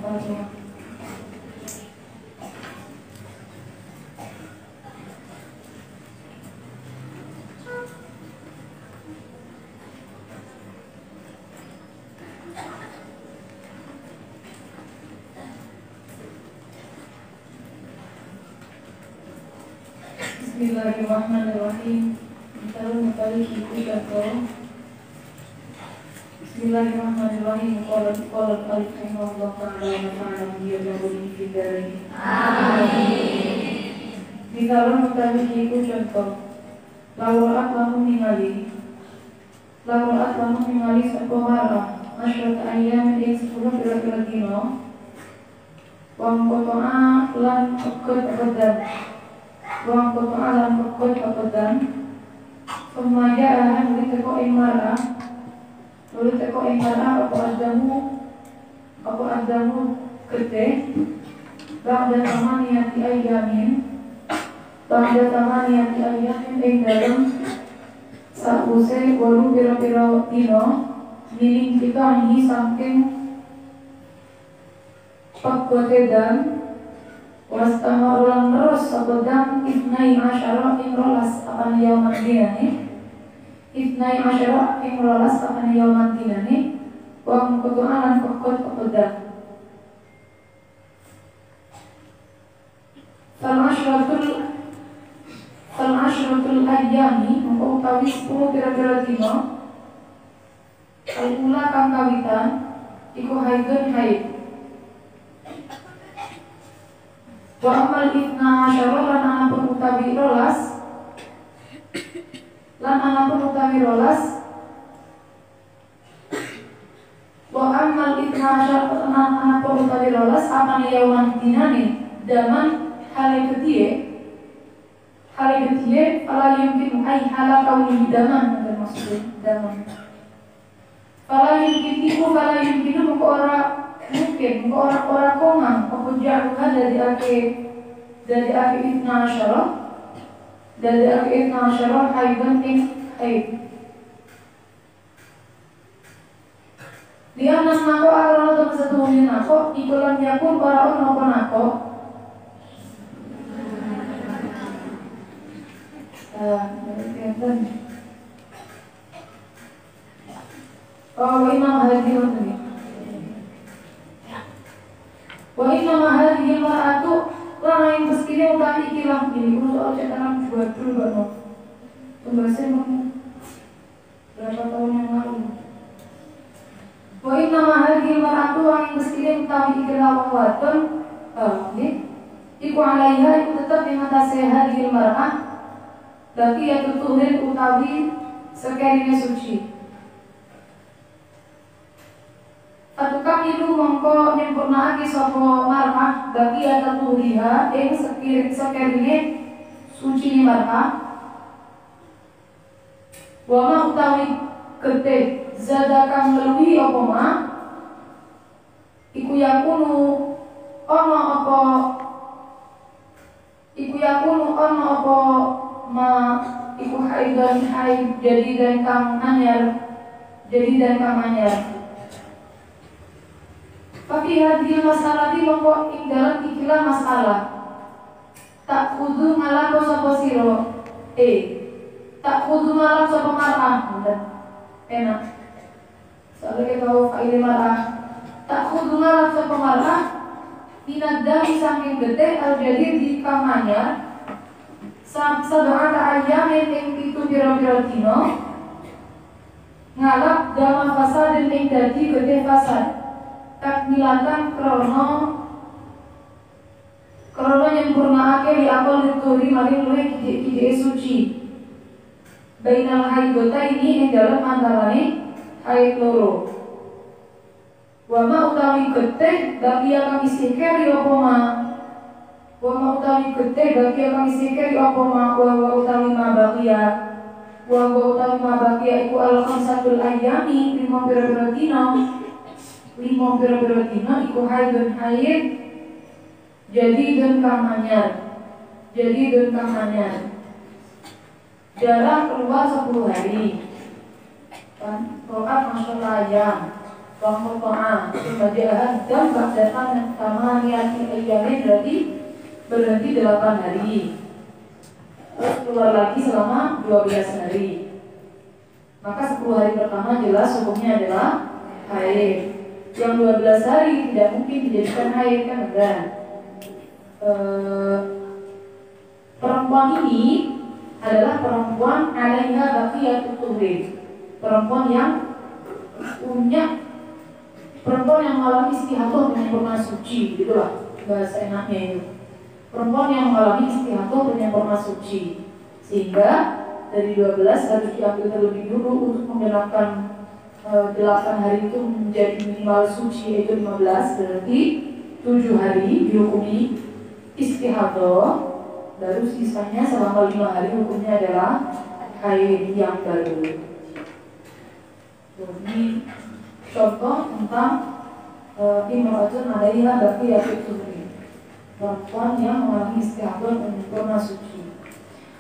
Al-Fatihah. Bismillahirrahmanirrahim. Bismillahirrahmanirrahim. Qala alif rahimahullah ta'ala wa ta'ala biyadawuni fi darain. Amin. Misalnya mutawi iku contoh. Lawaat lamu ningali sapa marah masyarakat ayam ing 10 kira-kira dino. Wang kotoa lan pekut-pekutan. Semaya ahan uli teko ing marah apa adamu gede ba'da tamaniyati ayamin ing dalam sause 8 pira-pira dino miling kita ini saking pakotedan wastama ulang terus sabdam ibnai asyara ing rolas akan yauman dinani wa mengkotoalan pokot pekodan fal asyratul ayyami mengutawi 10 pira-pira dino al-ula kang kawitan iku haidun haid. Wa amal ibna asyara lan anapun utawi rolas wa amal ibna asyara lan anapun utawi rolas akan yawan dinani daman hale ketiye fala yumkin ay hala kauni daman maksudnya daman fala yumkin muka ora kongang apa jauhkan dari aki ibna asyara haiban ing haid dia nas nako arono to setuhune nako ikulan yakun para ono apa nako wa inna mahadhihi mar'atu lana yang meskini utawi ikilah ini soal cetakan buat dulu Mbak pembahasan berapa tahun yang lalu. Wa inna mahadhihi mar'atu lana yang meskini utawi ikilah wadon iku alaiha iku tetap yang atas hadhil mar'ah bagi ya tutuhin utawi sekalinya suci. Atukang itu mongko nyempurnaake sapa mar'ah bagi atatuhiha ing sekirine suci mar'ah wa ma utawi gede zada kang luwi apa ma iku yakunu ana apa ma iku haidan haid jadi dan kang anyar Tapi hadil masalah di mongko ing dalam ikilah masalah tak kudu ngalap sapa sira tak kudu ngalap sapa mar'ah enak soalnya kita tahu faile mar'ah tak kudu ngalap sapa mar'ah inadam saking gede al-jadi di kamanya sab'ata ayyamin ing itu pira-pira dino ngalap dama fasad ing dadi gede fasad takmilatan krono nyempurnaake li akal dituri maring luwih kide suci bainal haidota ini ing dalam antarane haid loro wa ma utawi getih bagi kami sikeri apa ma wa utawi bagia iku al khamsatul ayyami 5 pira-pira dina iku haidun haid jadi dan kamanyar darah keluar 10 hari kan rokat masyarakat ayam Wangkotoa pembagian dan berdasarkan sama niati ayamnya berhenti 8 hari. Terus keluar lagi selama 12 hari. Maka 10 hari pertama jelas hukumnya adalah haid. Yang 12 hari tidak mungkin dijadikan haid, kan enggak. Perempuan ini adalah perempuan alaiha baqiyatut tuhri. Perempuan yang mengalami istihadah penyempurna suci, gitulah bahasa enaknya itu. Perempuan yang mengalami istihadah penyempurna suci, sehingga dari 12 harus diambil terlebih dulu untuk menggenapkan 8 hari itu menjadi minimal suci, yaitu 15. Berarti 7 hari dihukumi istihadah, baru sisanya selama 5 hari hukumnya adalah haid yang baru. Jadi contoh tentang imra'atun 'alaiha baqiyatut tuhri, perempuan yang mengalami istihadah penyempurna suci.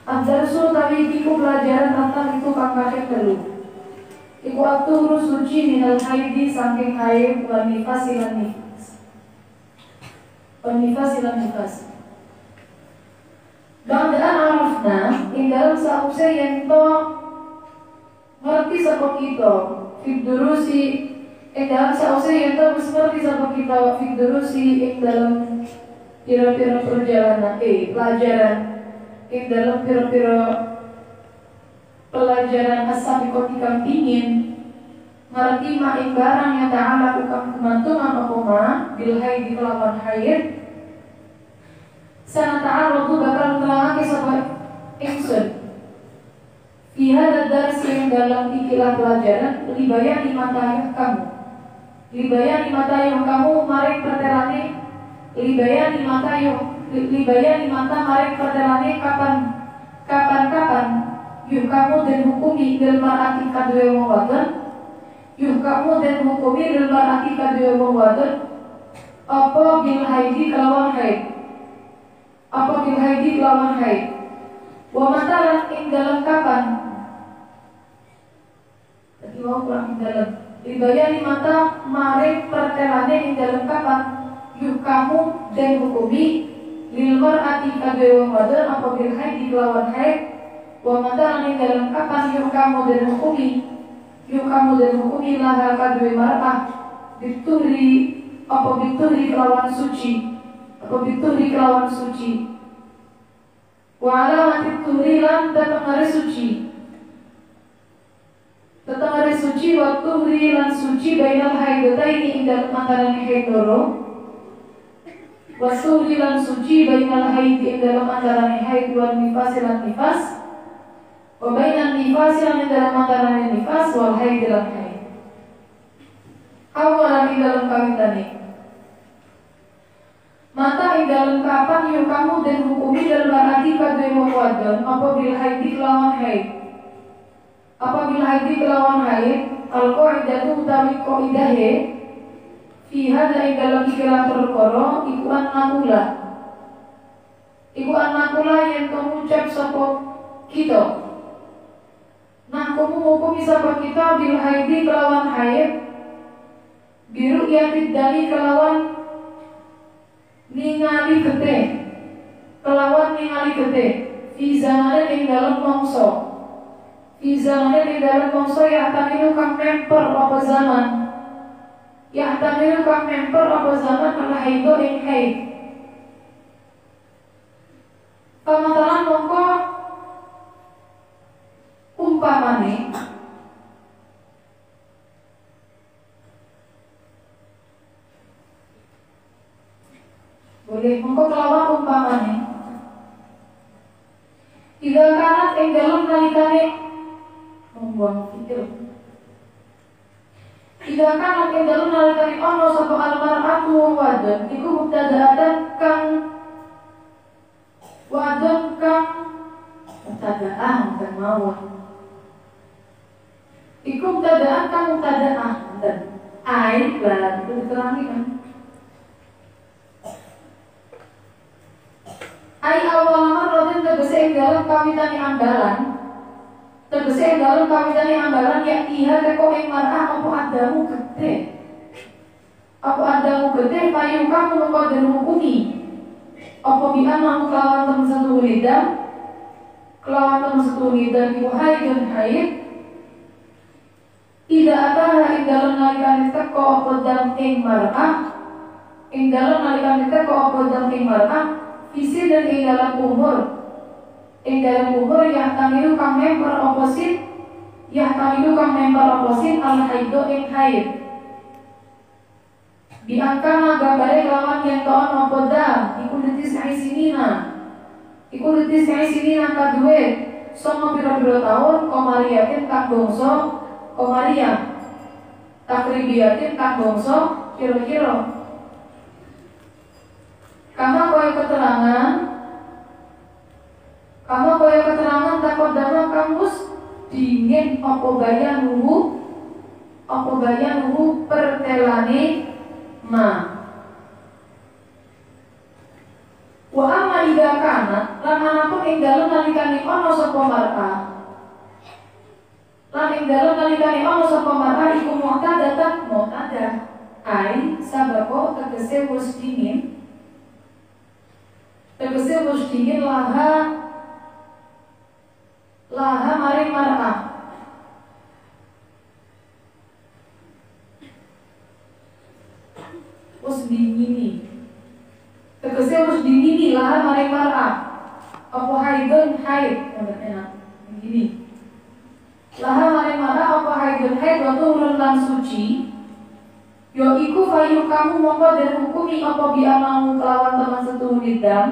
Ad-darsu tawi iku pelajaran tentang itu kakak telu. Iku atur suci minal haidi saking haid wa nifas lan nifas. Nifas lan nifas. Ba'daan arafna ing dalam sausé yen to ngerti sapa kita fiddurusi ing dalam sausé yen to wis ngerti sapa kita fiddurusi ing dalam pira-pira perjalanan pelajaran ing dalam pira-pira pelajaran asabiqot kang pingin ngerti ma ing barang yang ta'ala kang kemantungan apa ma bil haid kelawan haid sana ta'ala tu bakal nerangake sapa ingsun Ihada darsi yang dalam ikilah pelajaran libayani matayuh kamu, libayani matayuh kamu maring pertelane, libayani mata maring pertelane kapan yuh kamu dan hukumi dalam arti kadue wong wadon, yuh kamu dan hukumi dalam arti kadue wong wadon, apa bil haidi kelawan haid, wa matalan ing dalam kapan. Tadi mau kurang ing dalam dibayani mata maring pertelane ing dalam kapan yuh kamu dan hukumi lil mar'ati kadhe wong wadon apa bil haid kelawan haid wa matalan ing dalam kapan yuh kamu dan hukumi laha kadhe mar'ah bituri kelawan suci wa alamatit turi lan tetengare suci waktu hri lan suci bainal haidataini ing dalem antarané haid loro waktu hri lan suci bainal haid ing dalem antarané haid wan nifas lan nifas wa bainan nifas lan ing dalem antarané nifas wal haid lan haid awalan ing dalem kawitane mata ing dalem kapan yung kamu dan hukumi dalam arti kadhe wong wadon apa bil haid kelawan haid apabila haid kelawan haid al-qaidatu utawi qaidahe fi hadza ing dalam ikilah perkara iku anakula yen to ngucap sapa kita nah kamu hukumi sapa kita bil haid kelawan haid biru yatid dali kelawan ningali gede fi zamanin ing dalam mangsa Izalnya di dalam mangsa yahtamilu kang memper apa zaman ala haido ing haid pamatalan mongko umpamane boleh mongko kelawan umpamane Ida kanat ing dalam nalikane membuang pikir. Jika kan yang dalam nalikani ono sapa almar'atu wong wadon iku mubtada'atan kang wadon kang mubtada'ah kang mawon. Iku mubtada'an kang mubtada'ah dan aib lah itu diterangi kan. Ai awal marratin tegese ing dalam kawitane ambalan tegese dalam kawitane ambalan ya iha teko ing mar'ah apa adamu gede Apa adamu gede payu kamu mongko den hukumi. Apa bi'anahu kelawan temen satu lidah, kelawan temen satu lidah iku haidun haid. Ida ataha ing dalem nalikane teko apa dam ing mar'ah, ing dalem nalikane teko apa dam ing mar'ah, visi dan ing dalam umur, yang tamilu kang member oposit, yang tamilu kang member oposit al haido ing haid. Diangkana gambare lawan yang toon apa dam, iku detis sinina, kadue, songo pira-pira tahun komariatin kang bongso, komaria takribiatin kang bongso kira-kira. Kama koyo keterangan takut dama kamus dingin apa gaya nuhu pertelane ma. Wa amma ida kana lan anapun ing dalem nalikane ana sapa mar'ah, lan ing dalem nalikane ana sapa mar'ah iku mu'tadah ai sabako tegese wis dingin laha maring mar'ah. Wis dingini tegese wis dingini laha maring mar'ah. Apa haidun haid enak begini. Laha maring mar'ah apa haidun haid wa turun lan suci. Yo iku fayu kamu mongko den hukumi apa bi'anahu kelawan teman setuhu lidam.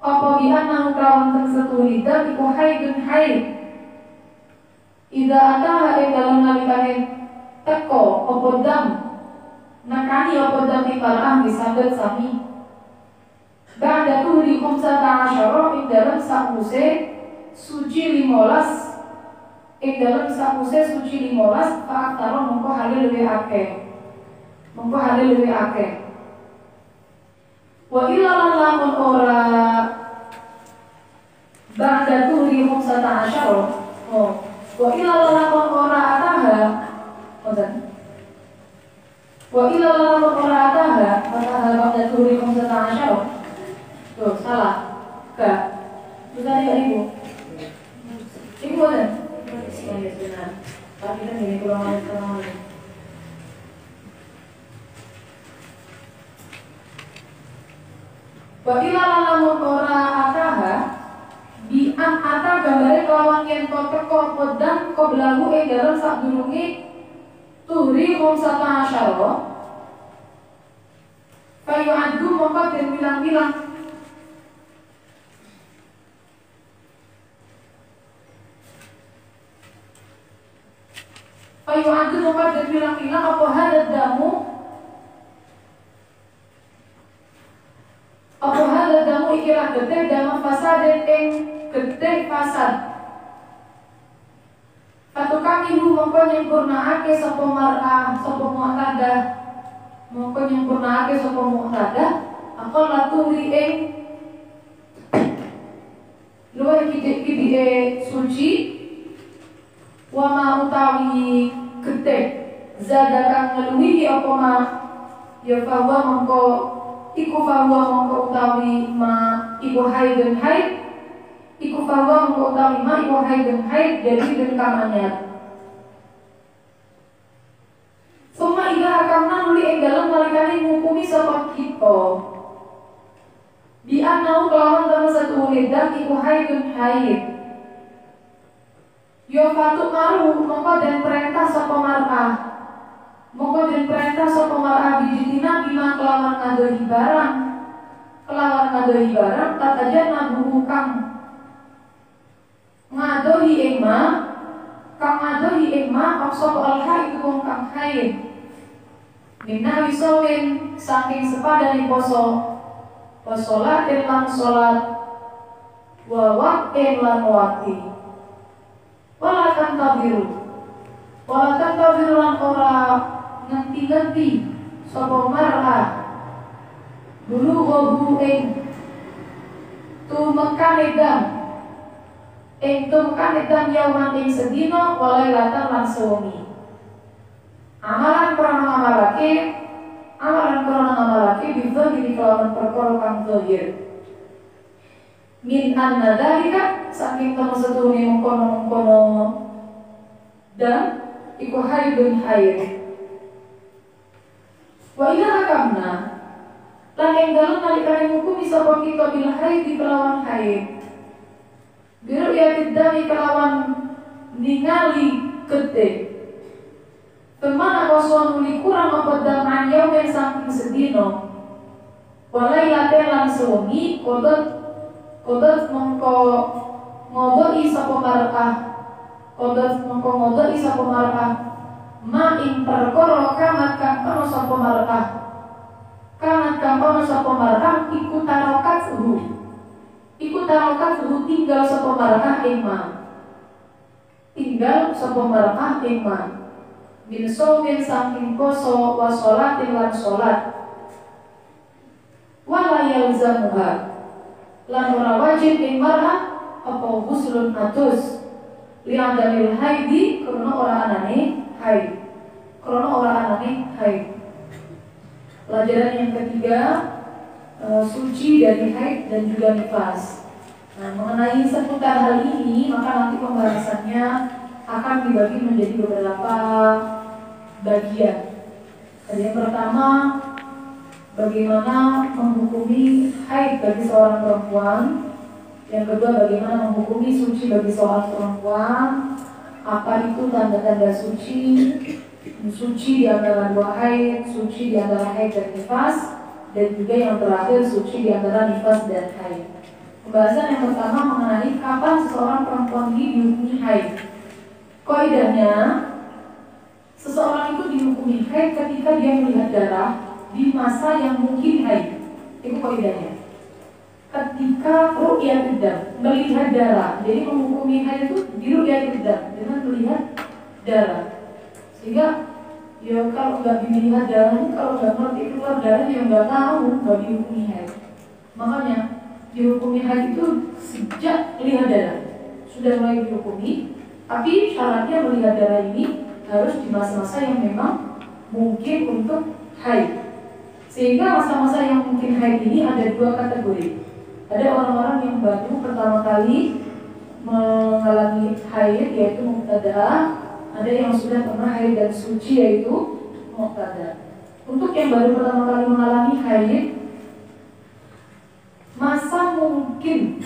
Apa bi'anahu kelawan teman setuhu lidam iku haidun haid. Ida ataha ing dalam nalikane teko apa dam, nakani apa dam iparah disambet sami. Ba'da tuhri khumsata asyara ing dalam sakuse suci 15, ing dalam sakuse suci 15 fa'aktaro mongko hale luwih akeh. Wa ilalan lamun ora ba'da tuhri khumsata asyara. Wa ilalan lamun ora ataha. Wa ilalan lamun ora ataha ba'da tuhri khumsata asyara. Tuh, salah. Enggak. Bukan ya ibu. Ibu boleh? Iya, benar. Tapi kan ini kurang. Wa ilalan lamun ora ataha bi an ata gambare kelawan yen to teko podang qoblahu ing dalem sadurunge tuhri khumsata asyara. Kayu adu mongko den bilang-bilang. Kayu adu mongko den bilang-bilang apa hadad damu. Apa hadad damu ikilah gede dalam fasaden ing gede fasad. Fatukamilu mongko nyempurnaake sapa mar'ah sapa mu'tadah. Mongko nyempurnaake sapa mu'tadah akal laturi ing luwih kidike suci wa ma utawi gede zadakan ngeluwihi apa ma ya fawa mongko iku fawa mongko utawi ma iku haidun haid. Iku fawa mongko utawi ma iku haidun haid jadi den kamanyat. Suma ida hakamna nuli ing dalem nalikane ngukumi sapa kita. Bi anau kelawan temen satu lidah iku haidun haid. Yo fatuk maru mongko den perintah sapa mar'ah. Mongko den perintah sapa mar'ah bijitina bima kelawan ngadohi barang. Kelawan ngadohi barang tataja nabuhu kang ngadohi ing ma sapa alha iku wong kang haid. Minna wisawin saking sepadane poso latin lan salat wa waqtin lan waqti. Wala tantabiru lan ora ngenti-ngenti sapa mar'ah dulu gobu ing tumekane dam yauman ing sedina walailatan lan sewengi. Amalan prana amalake amalan krono ngamalake bidhahiri kelawan perkara kang zahir. Min anna dzalika saking temen setune mengkono-mengkono dan iku haidun haid. Wa ila hakamna lan ing dalem nalikane ngukumi sapa kita bil haid kelawan haid. Biru ya tidami kelawan ningali gede. Teman aku suami kurang apa daman yaumen saking sedino. Walai latihan lan sewengi kodot mongko ngodoi sapa mar'ah. Kodot mongko ngodoi sapa mar'ah. Ma ing perkara kamat kang ono sapa mar'ah. Kamat kang ono sapa mar'ah iku tarokat suhu tinggal sapa mar'ah ing ma. Tinggal sapa mar'ah ing ma. Min somin saking poso wa sholatin lan sholat. Wala yalzamuha lan ora wajib ing mar'ah apa ghuslun atus li'adamil haidi karena ora anane haid. Karena ora anane haid. Pelajaran yang ketiga, suci dari haid dan juga nifas. Nah, mengenai seputar hal ini, maka nanti pembahasannya akan dibagi menjadi beberapa bagian. Yang pertama, bagaimana menghukumi haid bagi seorang perempuan. Yang kedua, bagaimana menghukumi suci bagi seorang perempuan. Apa itu tanda-tanda suci? Suci di antara dua haid, suci di antara haid dan nifas, dan juga yang terakhir suci di antara nifas dan haid. Pembahasan yang pertama mengenai kapan seseorang perempuan ini dihukumi haid. Kaidahnya, seseorang itu dihukumi haid ketika dia melihat darah di masa yang mungkin haid. Itu kaidahnya. Ketika ru'yatul dam, melihat darah. Jadi menghukumi haid itu di ru'yatul dam, dengan melihat darah. Sehingga ya kalau nggak dilihat darahnya, kalau nggak ngerti keluar darahnya, yang nggak tahu, nggak dihukumi haid. Makanya dihukumi haid itu sejak lihat darah sudah mulai dihukumi. Tapi syaratnya melihat darah ini harus di masa-masa yang memang mungkin untuk haid. Sehingga masa-masa yang mungkin haid ini ada dua kategori. Ada orang-orang yang baru pertama kali mengalami haid, yaitu muqtadah. Ada yang sudah pernah haid dan suci, yaitu muqtadah. Untuk yang baru pertama kali mengalami haid, masa mungkin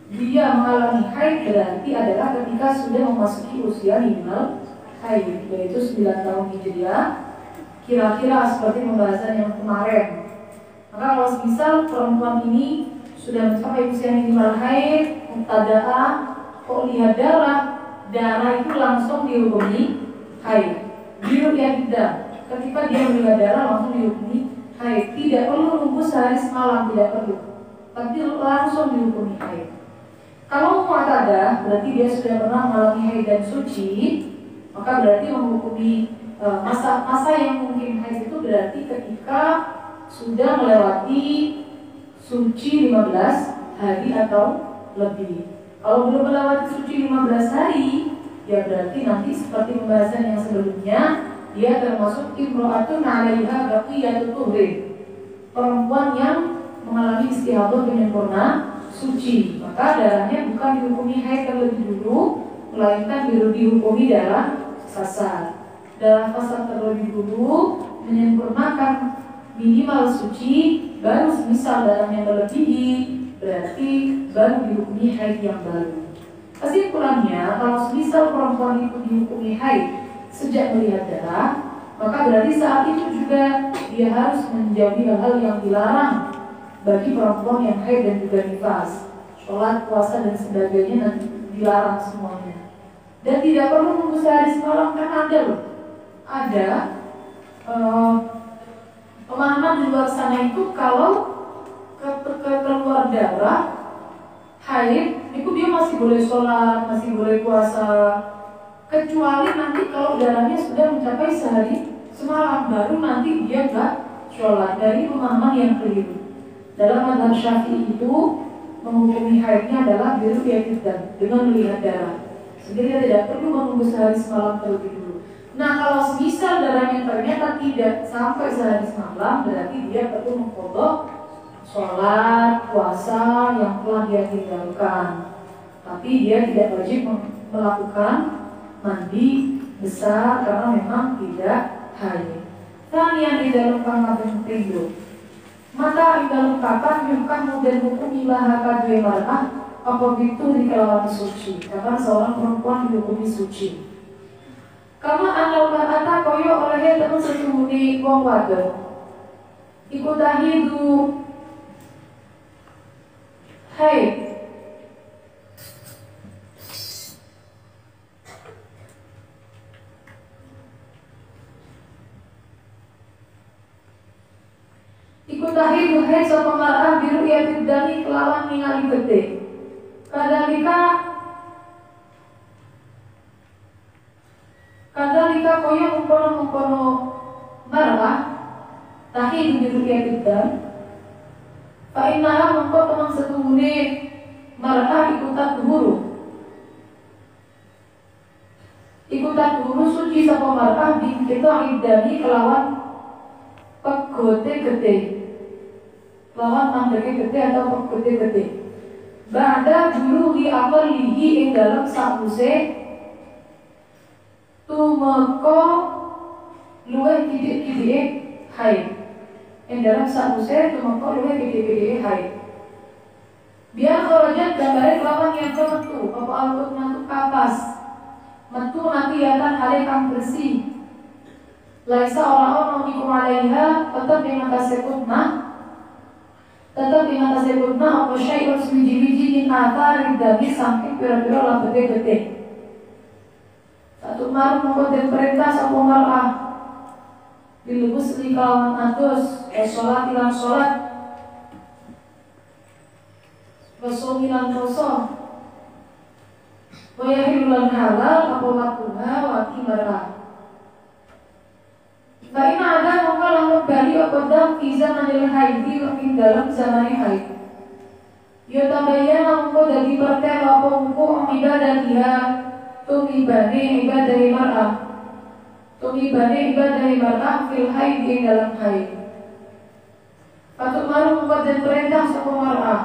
dia mengalami haid berarti adalah ketika sudah memasuki usia minimal haid, yaitu 9 tahun hijriah. Kira-kira seperti pembahasan yang kemarin. Maka kalau misal perempuan ini sudah mencapai usia minimal haid, muqtadaah, kok lihat darah itu langsung dihukumi haid. Biru'yatul dam, ketika dia melihat darah langsung dihukumi haid. Tidak perlu nunggu sehari semalam, tidak perlu, tapi langsung dihukumi haid. Kalau muqtadaah berarti dia sudah pernah mengalami haid dan suci, maka berarti menghukumi masa yang mungkin haid itu berarti ketika sudah melewati suci 15 hari atau lebih. Kalau belum melewati suci 15 hari, ya berarti nanti seperti pembahasan yang sebelumnya, dia termasuk imro'atun 'alaiha baqiyatut tuhri, perempuan yang mengalami istihadah penyempurna suci. Maka darahnya bukan dihukumi haid terlebih dulu, melainkan dihukumi darah fasad. Darah fasad terlebih dulu menyempurnakan minimal suci, baru misal darahnya melebihi, berarti baru dihukumi haid yang baru. Kesimpulannya, kalau misal perempuan itu dihukumi haid sejak melihat darah, maka berarti saat itu juga dia harus menjauhi hal-hal yang dilarang bagi perempuan yang haid dan juga nifas. Sholat, puasa dan sebagainya nanti dilarang semuanya. Dan tidak perlu nunggu sehari semalam, kan ada loh. Ada pemahaman di luar sana itu kalau keluar darah haid itu dia masih boleh sholat, masih boleh puasa, kecuali nanti kalau darahnya sudah mencapai sehari semalam, baru nanti dia nggak sholat. Dari pemahaman yang keliru. Dalam mazhab Syafi'i itu menghukumi haidnya adalah biru'yatul dam, dengan melihat darah. Sehingga dia tidak perlu menunggu sehari semalam terlebih dulu. Nah kalau misal darahnya ternyata tidak sampai sehari semalam, berarti dia perlu mengkodok sholat, puasa yang telah dia tinggalkan. Tapi dia tidak wajib melakukan mandi besar karena memang tidak haid. Kalian di dalam pangkat pintu. Maka di dalam kata bukan model hukum ilaha kadwe mar'ah apa itu di kelawan suci. Karena seorang perempuan dihukumi suci. Karena anal kata koyo oleh teman sesungguhnya wong wadon. Iku tahidu haid. Iku tahidu haid sapa mar'ah biru ya bidani kelawan ningali gede. Kadalika koyo mengkono mar'ah tahidu biru ya bidan. Fa innaha mengko temang setuhune mar'ah ikutan tuhuru. Ikutan tuhuru suci sapa mar'ah bin kita idani kelawan pegote gede. Lawan mandeke gede atau pegote gede. Ba'da buluhi aqlihi ing dalam sakuse tumeka luwih titik-titike haid. Ing dalam sakuse tumeka luwih titik-titike haid. Biar kharajat gambare lawan yang metu apa alut metu kapas. Metu nanti akan hale kang bersih. Laisa orang-orang iku alaiha tetap di atas sekutna. Tetap di atas sekutna apa syai'un sebiji-biji min athar dari samping pira-pira lambete gede. Satu maru mengkoden perintah sapa mar'ah dilebus li kalawan atus sholat ilang sholat wasomilan poso wayahilulan halal apa waktuha waki mar'ah. Baina ada mongko lamun bali apa dam fi zamanil haidi ing dalam zaman haid. Ya tabayyana mongko dadi pertela apa mongko ibadah dia tumibane ibadah mar'ah. Tumibane ibadah mar'ah fil haid ing dalam haid. Patut maru mongko dan perintah sapa mar'ah.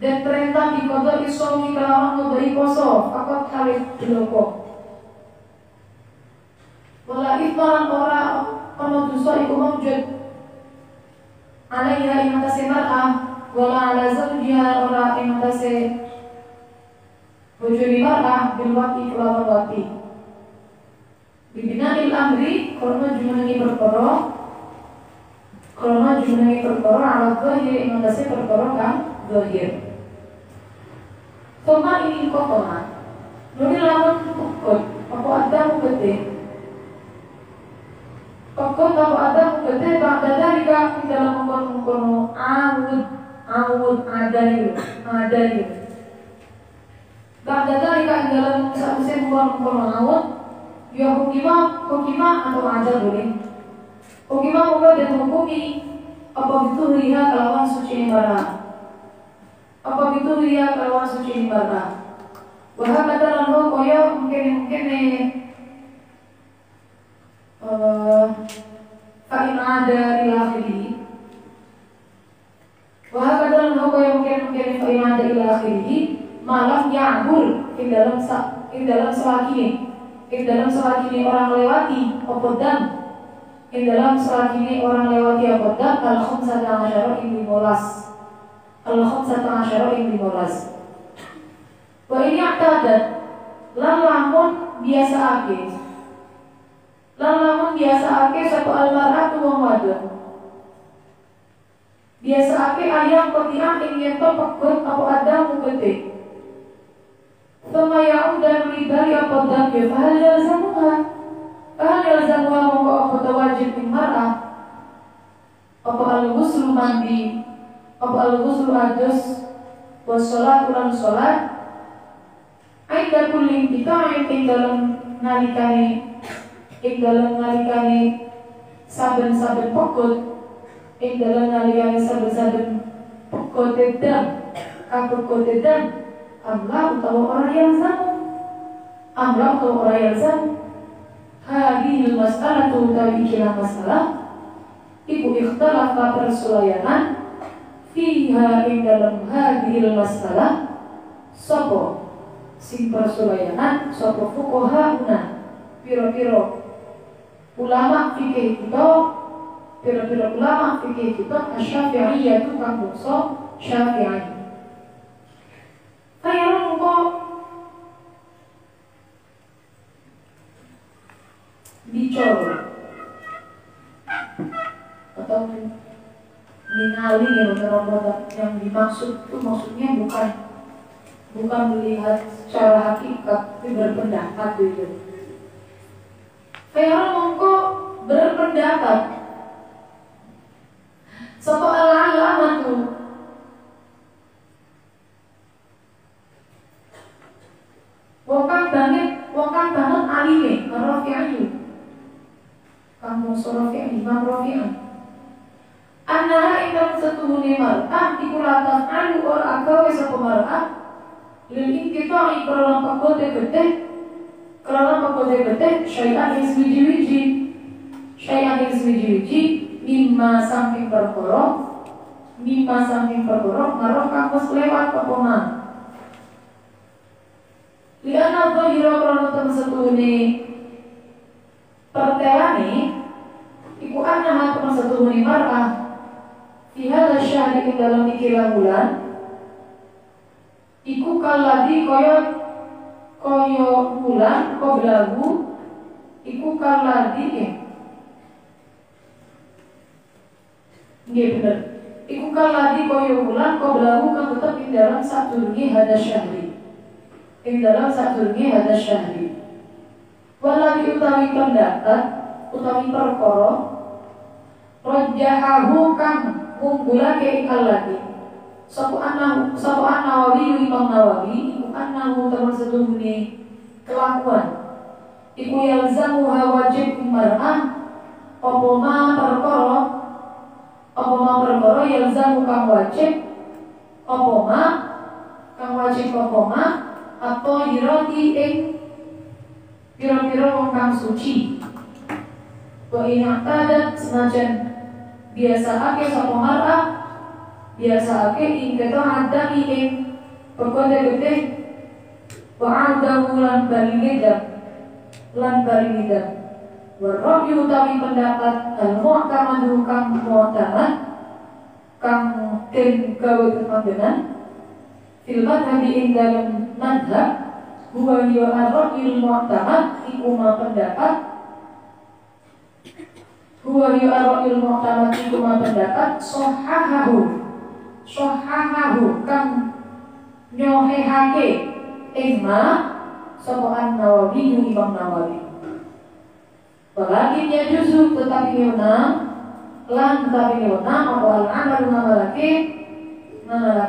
Dan perintah dikodok isomi kelawan ngodoi poso akot halif diloko. Wala ifmaran ora ono dosa iku mawjud alaiha ing atase mar'ah wala ala zawjiha ora ing atase bojone mar'ah bil waqi kelawan waqi. Bibina'il amri karena jumenengi perkara ala zahir ing atase perkara kang zahir. Toma ini kokona nuri lawan pukul apa ada gede. Pokok kalau ada gede pada dari kaki dalam mengkono awud ada itu. Pada dari kaki dalam sausnya mengkono awud, ya hukimah atau ada boleh. Hukimah mungkin dan hukumi apa itu lihat kelawan suci ibadah. Apa itu lihat kelawan suci ibadah. Wahai kata lalu koyo mungkin fa'in ada ilakhiri. Wahai kata lalu koyo mungkin fa'in ada ilakhiri malah ya'bul ing dalam selakini orang lewati opodam ing dalam selakini orang lewati opodam al-khumsata asyara ing 15 Wa ini atadat lamun biasa ake satu almaratu wong wadon. Biasa ake ayam kotian ing yen to pegot apa ada mugete. Semayau dan libari apa dan ya fahal yalzamuha mongko apa wajib ing mar'ah. Apa al-ghuslu mandi, apa al-ghuslu adus, wassalatu lan salat. Aida kulli kita ing dalam nalikane saben-saben pokok ing dalam nalikane saben-saben pokok dedam amla utawa orang yang sama hadhil mas'alatu utawi ikilah masalah iku ikhtalafa persulayanan fiha ing dalam hadhil masalah sapa sing persulayanan sapa fuqahauna pira-pira ulama fikih kita pira-pira ulama fikih kita asy-Syafi'iyah tu kang bangsa Syafi'i. Kaya mongko bicara atau ningali yang dimaksud itu maksudnya bukan melihat secara hakikat tapi berpendapat gitu. Kaya mongko berpendapat soal alamat tuh wong kang banget alime Rafi'i kamu Rafi'i Imam Rafi'i annaha ingkang setuhune mar'ah iku latas alu or agawe sapa mar'ah lil inqita'i krono pakote gede syai'an ing swiji-wiji mimma saking perkara marah kang wis lewat apa man liana dhahira krono tem setuhune pertelane iku annaha tem setuhune mar'ah fi hadza syahri ing dalam ikilah bulan iku kaladi kaya bulan qablahu iku kaladi nggih bener iku kaladi kaya bulan qablahu kang tetep ing dalam sadurunge hadza syahri waladi utawi pendapat utawi perkara rajjahahu kang ngunggulake kaladi sapa Nawawi Imam Nawawi iku annahu tersetuhune kelakuan iku yalzamu wajib mar'ah apa ma perkara yalzamu kang wajib apa ma atau hirati ing pira-pira wong kang suci wa inaqadat senajan biasa ake sapa mar'ah biasa ake ing keto ada ing perkara gede wa adahu lan balingedam wa rabi utawi pendapat al-mu'tamadu kang mu'tamad kang den gawe kepandenan fil madhabi ing dalam madhab huwa ya ar-rabil mu'tamad iku ma pendapat sohahahu kang nyohehake ma sapa an-Nawawi Imam Nawawi walakin ya juzu tetapi yuna apa al-amal ngamalake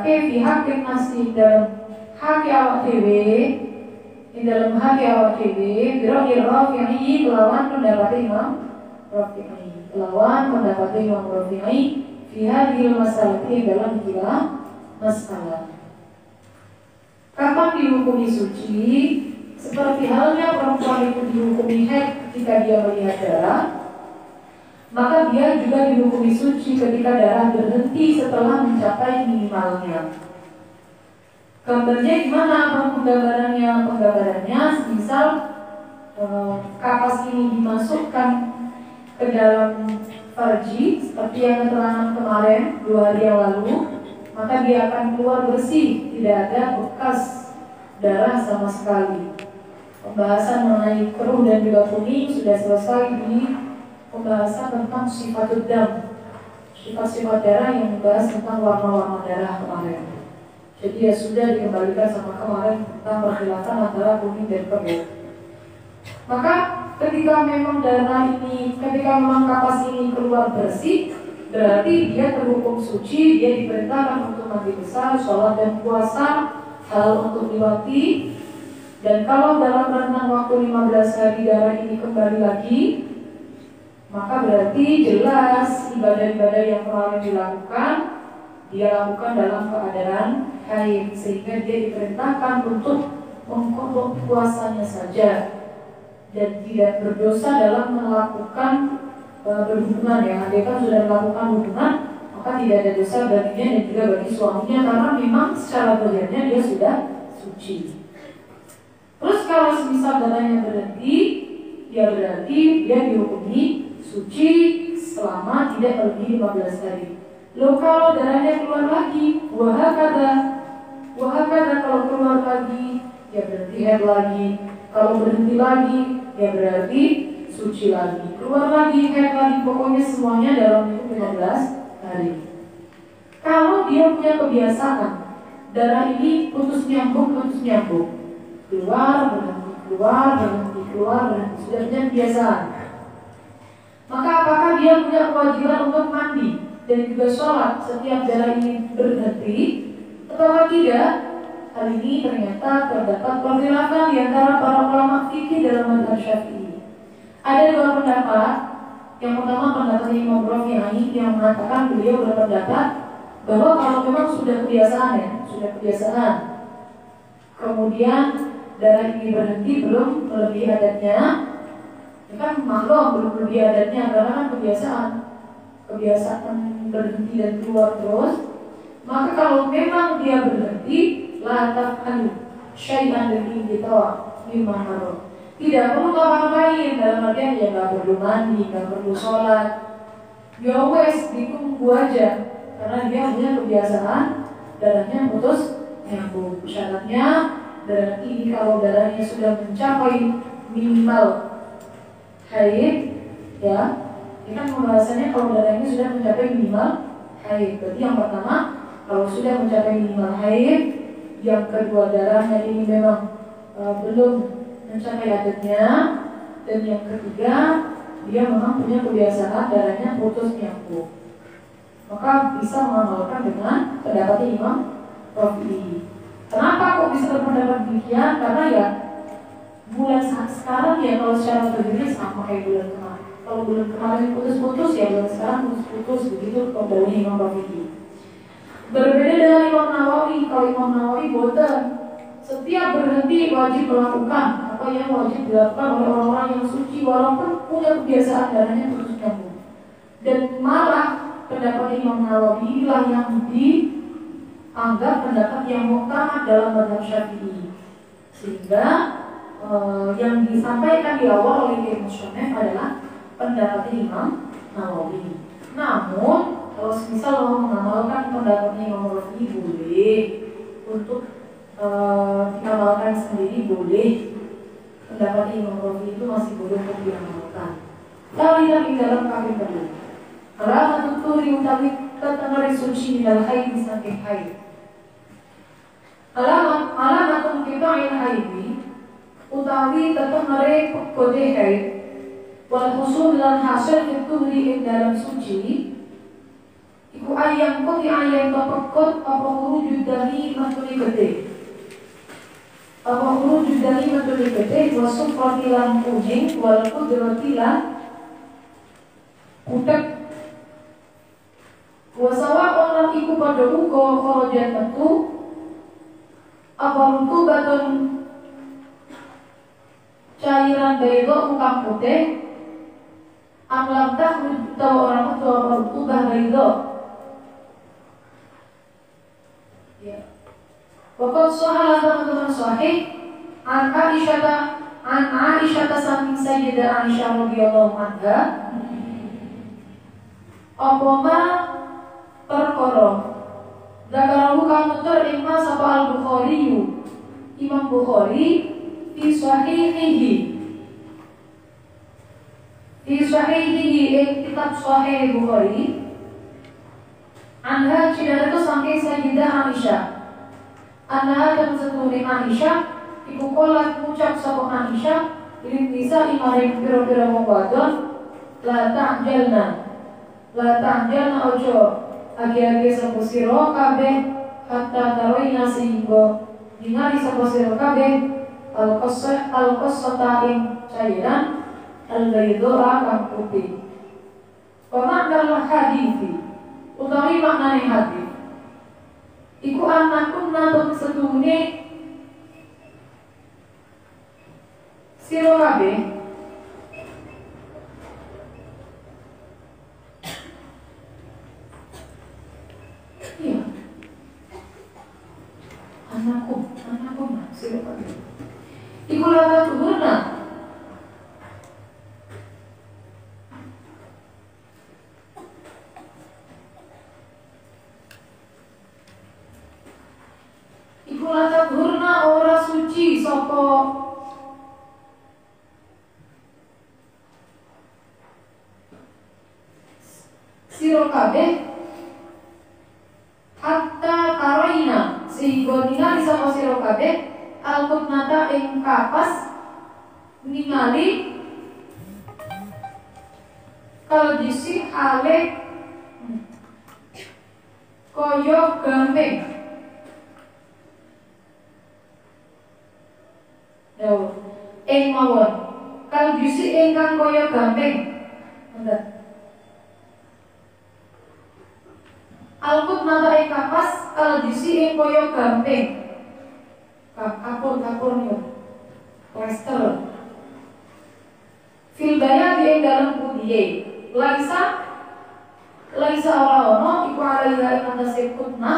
fi haqqin nasi dalam hak awak dhewe dalam hak awak dhewe biro Rafi'i kelawan pendapat Imam Rafi'i fi hadhil masalah dalam tiga masalah. Kapan dihukumi suci? Seperti halnya perempuan itu dihukumi haid ketika dia melihat darah, maka dia juga dihukumi suci ketika darah berhenti setelah mencapai minimalnya. Gambarnya gimana? Penggambarannya misal kapas ini dimasukkan ke dalam farji seperti yang keterangan kemarin 2 hari yang lalu, maka dia akan keluar bersih, tidak ada bekas darah sama sekali. Pembahasan mengenai keruh dan juga kuning sudah selesai di pembahasan tentang sifatul dam, sifat-sifat darah yang membahas tentang warna-warna darah kemarin. Jadi ya sudah dikembalikan sama kemarin tentang perkhilafan antara kuning dan keruh. Maka ketika memang kapas ini keluar bersih, berarti dia terhukum suci, dia diperintahkan untuk mandi besar, sholat dan puasa, hal untuk liwati. Dan kalau dalam rentang waktu 15 hari darah ini kembali lagi, maka berarti jelas ibadah-ibadah yang kemarin dilakukan, dia lakukan dalam keadaan haid, sehingga dia diperintahkan untuk mengkodok puasanya saja. dan tidak berdosa dalam melakukan berhubungan ya. Dia kan sudah melakukan hubungan, maka tidak ada dosa baginya dan juga bagi suaminya karena memang secara zahirnya dia sudah suci. Terus kalau semisal darahnya berhenti, ya berarti dia dihukumi suci selama tidak lebih 15 hari. Loh kalau darahnya keluar lagi, wahakada kalau keluar lagi, ya berarti haid lagi. Kalau berhenti lagi, ya berarti suci lagi. Keluar lagi, haid lagi, pokoknya semuanya dalam itu 15 hari. Kalau dia punya kebiasaan, darah ini putus nyambung, keluar, berhenti, sudah punya kebiasaan. Maka apakah dia punya kewajiban untuk mandi dan juga sholat setiap darah ini berhenti atau tidak? Hal ini ternyata terdapat perkhilafan di antara para ulama fikih dalam mazhab Syafi'i. Ada dua pendapat. Yang pertama pendapat Imam Rafi'i yang mengatakan beliau berpendapat bahwa kalau memang sudah kebiasaan, kemudian darah ini berhenti belum melebihi adatnya, ya kan maklum belum melebihi adatnya karena kan kebiasaan berhenti dan keluar terus. Maka kalau memang dia berhenti, la taf'alu syai'an dari kita mimma haram. Tidak perlu ngapa-ngapain, dalam artian ya nggak perlu mandi, nggak perlu sholat. Ya wes ditunggu aja, karena dia punya kebiasaan darahnya putus nyambung. Syaratnya darah ini kalau darahnya sudah mencapai minimal haid, ya, ini kan pembahasannya kalau darahnya sudah mencapai minimal haid. Berarti yang pertama kalau sudah mencapai minimal haid, yang kedua darahnya ini memang belum mencapai adatnya, dan yang ketiga dia memang punya kebiasaan darahnya putus nyambung, maka bisa mengamalkan dengan pendapatnya Imam Rafi'i. Kenapa kok bisa berpendapat demikian? Karena ya bulan sekarang ya kalau secara teori sama kayak bulan kemarin. Kalau bulan kemarin putus-putus ya bulan sekarang putus-putus, begitu pendapatnya Imam Rafi'i. Berbeda dengan Imam Nawawi. Kalau Imam Nawawi boten, setiap berhenti wajib melakukan apa yang wajib dilakukan oleh orang-orang yang suci walaupun punya kebiasaan darahnya putus nyambung. Dan malah pendapat Imam Nawawi inilah yang dianggap pendapat yang muktamad dalam mazhab Syafi'i. Sehingga yang disampaikan di awal oleh Ibnu Syameh adalah pendapat Imam Nawawi. Namun kalau misal mau mengamalkan pendapatnya Imam Rafi'i boleh, untuk diamalkan sendiri boleh. Pendapatnya Imam Rafi'i itu masih boleh untuk diamalkan. Kalau lihat di dalam kafir perlu alamat turi utawi tetangga suci dalam haid saking haid. Alamat kita yang haid utawi tetangga kode haid wal husul dan hasil itu di dalam suci. Iku ayam koti ayam topekot apa wujud dari matuli gede. Apa wujud dari matuli gede wasuf rotilan kuning walaupun rotilan kutek. Wasawa orang iku pada uko korojan metu apa runtu baton cairan bego mukam putih amlam tak tahu orang itu apa runtu bah bego. Ya. Pokok soal teman-teman sahih an Aisyah saking Sayyidah Aisyah radhiyallahu anha apa perkara zakarahu kamu terima sapa al-Bukhari Imam Bukhari fi sahihihi kitab sahih Bukhari anha cina itu sampai Sayyidah Aisyah anha dan setune Aisyah iku kolat ngucap sapa Aisyah ilin bisa imaring pira-pira wong wadon la ta'jalna ojo agi-agi sapa sira kabeh hatta taroina sehingga ningali sapa sira kabeh al-qassata ing cairan al-baydha kang putih. Pemakna hadithi utawi maknane hadis iku anakunna tun sedune sira kabeh Ampun, sira kabeh. Iku la tuhurna. Iku la tuhurna ora suci sapa sira kabeh hatta karaina sehingga ningali sapa sira kabeh al-qutnata ing kapas ningali kalau disi ale koyo gamping. Ing mawon kalau disi ingkang koyo gamping. Alput nata ing kapas kalau disi ing koyo gamping. Kapur yo. Plaster. Fil baya di ing dalam pudiye. Laisa ora ono iku alaiha ing atase kutna.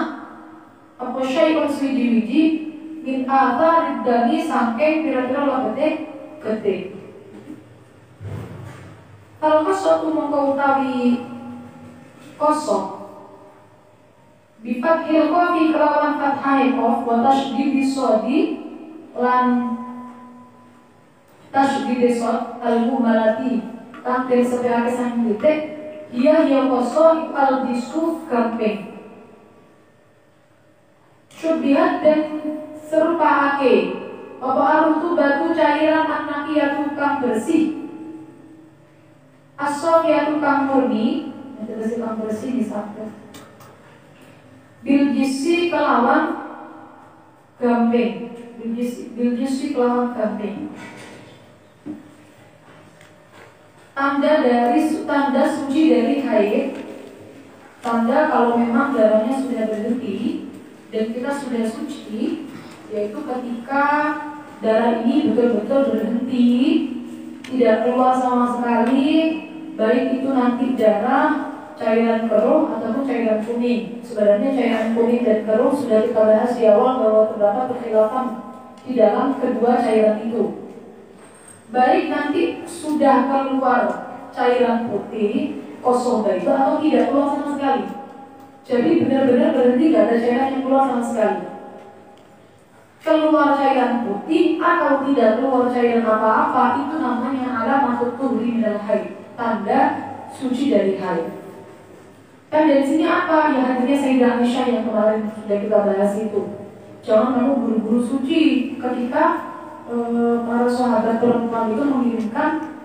Apa syai'un swiji-wiji min athar dami saking pira-pira labete gede. Kalau kosok mongko utawi kosok bifat hilko fi kelawan fathah qaf wa tasydid sodi lan tasydid sod al-mumalati tampil sebagai sang titik dia koso al disuf gamping syubihat dan serupaake apa arutu batu cairan anakiyah tukang bersih asofiyah tukang murni itu tukang bersih disabda biljisi kelawan gamping biljisi kelawan gamping tanda suci dari haid tanda kalau memang darahnya sudah berhenti dan kita sudah suci yaitu ketika darah ini betul-betul berhenti tidak keluar sama sekali baik itu nanti darah cairan keruh ataupun cairan kuning. Sebenarnya cairan kuning dan keruh sudah kita bahas di awal bahwa terdapat kekhilafan di dalam kedua cairan itu. Baik nanti sudah keluar cairan putih kosong baik atau tidak keluar sama sekali. Jadi benar-benar berhenti tidak ada cairan yang keluar sama sekali. Keluar cairan putih atau tidak keluar cairan apa-apa itu namanya alamat tuhri minal haid, tanda suci dari haid. Dan dari sini apa? Ya hadirnya Sayyidah Aisyah yang kemarin sudah kita bahas itu. Jangan kamu buru-buru suci ketika para sahabat perempuan itu mengirimkan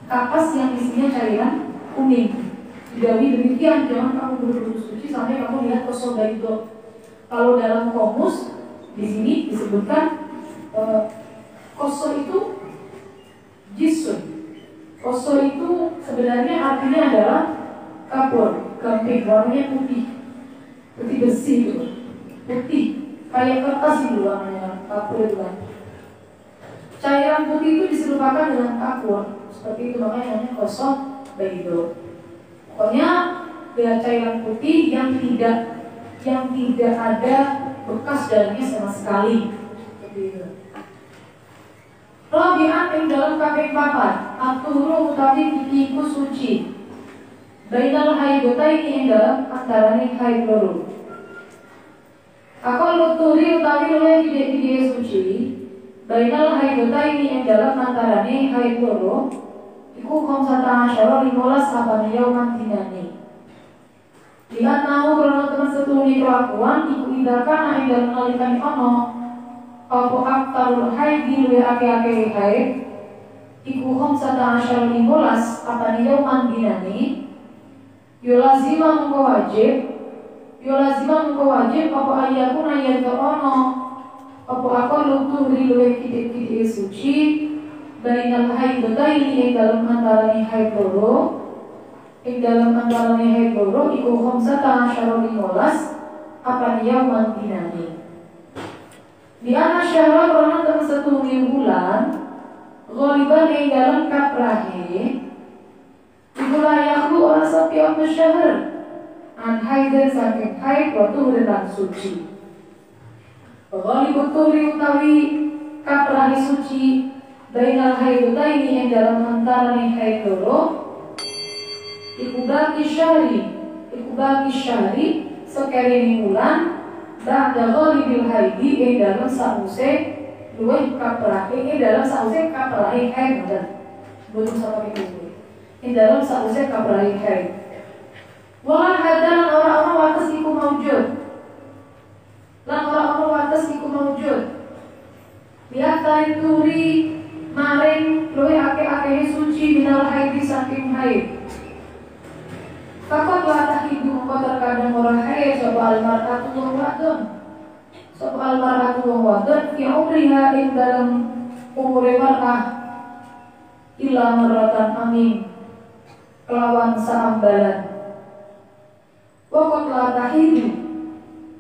kapas yang isinya cairan kuning. Jadi demikian, jangan kamu buru-buru suci sampai kamu lihat kosoda itu. Kalau dalam komus di sini disebutkan koso itu jisun. Koso itu sebenarnya artinya adalah kapur. Gamping, warnanya putih bersih itu, putih kayak kertas itu warnanya kapur itu kan. Cairan putih itu diserupakan dengan kapur seperti itu, makanya namanya kosong begitu. Pokoknya dia cairan putih yang tidak ada bekas dalamnya sama sekali seperti itu. Rabi'an yang dalam kaping papat aturu utawi iku suci bainal haidotaini yang dalam antarane haid loro. Akal luturi utawi luwih gede suci bainal haidotaini yang dalam antarane haid loro iku khamsata asyara 15 apane yauman dinani. Lihat nahu karena teman setuni kelakuan iku idakana yang dalam nalikani ono apa aktarul haid luwih ake-ake haid iku khamsata asyara 15 apane yauman dinani. Yulazima mengko wajib apa ayakun ayat ono apa aku lutuh riluwe kidik-kidik suci bainal haidataini ing dalam antarane haid loro iku khamsata asyara 15 apa yaman dinani di ana syahra karena temen setunggi bulan ghaliban ing dalam kaprahe iku layak lu ora sapi on syahr an haid dan saking haid waktu dan suci. Ghalibut tuhri utawi kaprahi suci bainal haidutaini yang dalam antaraning haid loro iku baki syahri sekalining wulan ba'da ghalibil haidi yang dalam sause luwih kaprahi yang dalam sause kaprahi haid boten sampai itu yang dalam sause kaprahi haid walan hadalan orang-orang wates iku maujud lan orang-orang wates iku maujud lihat tarik turi maring luwih akeh-akeh suci minal haidi saking haid fakot latah ibu mengko terkadang orang haid sapa almar'atu wong wadon sapa almar'atu wong wadon fi umriha ing dalam umure mar'ah ila maratan amin kelawan saambalan wakot latah ibu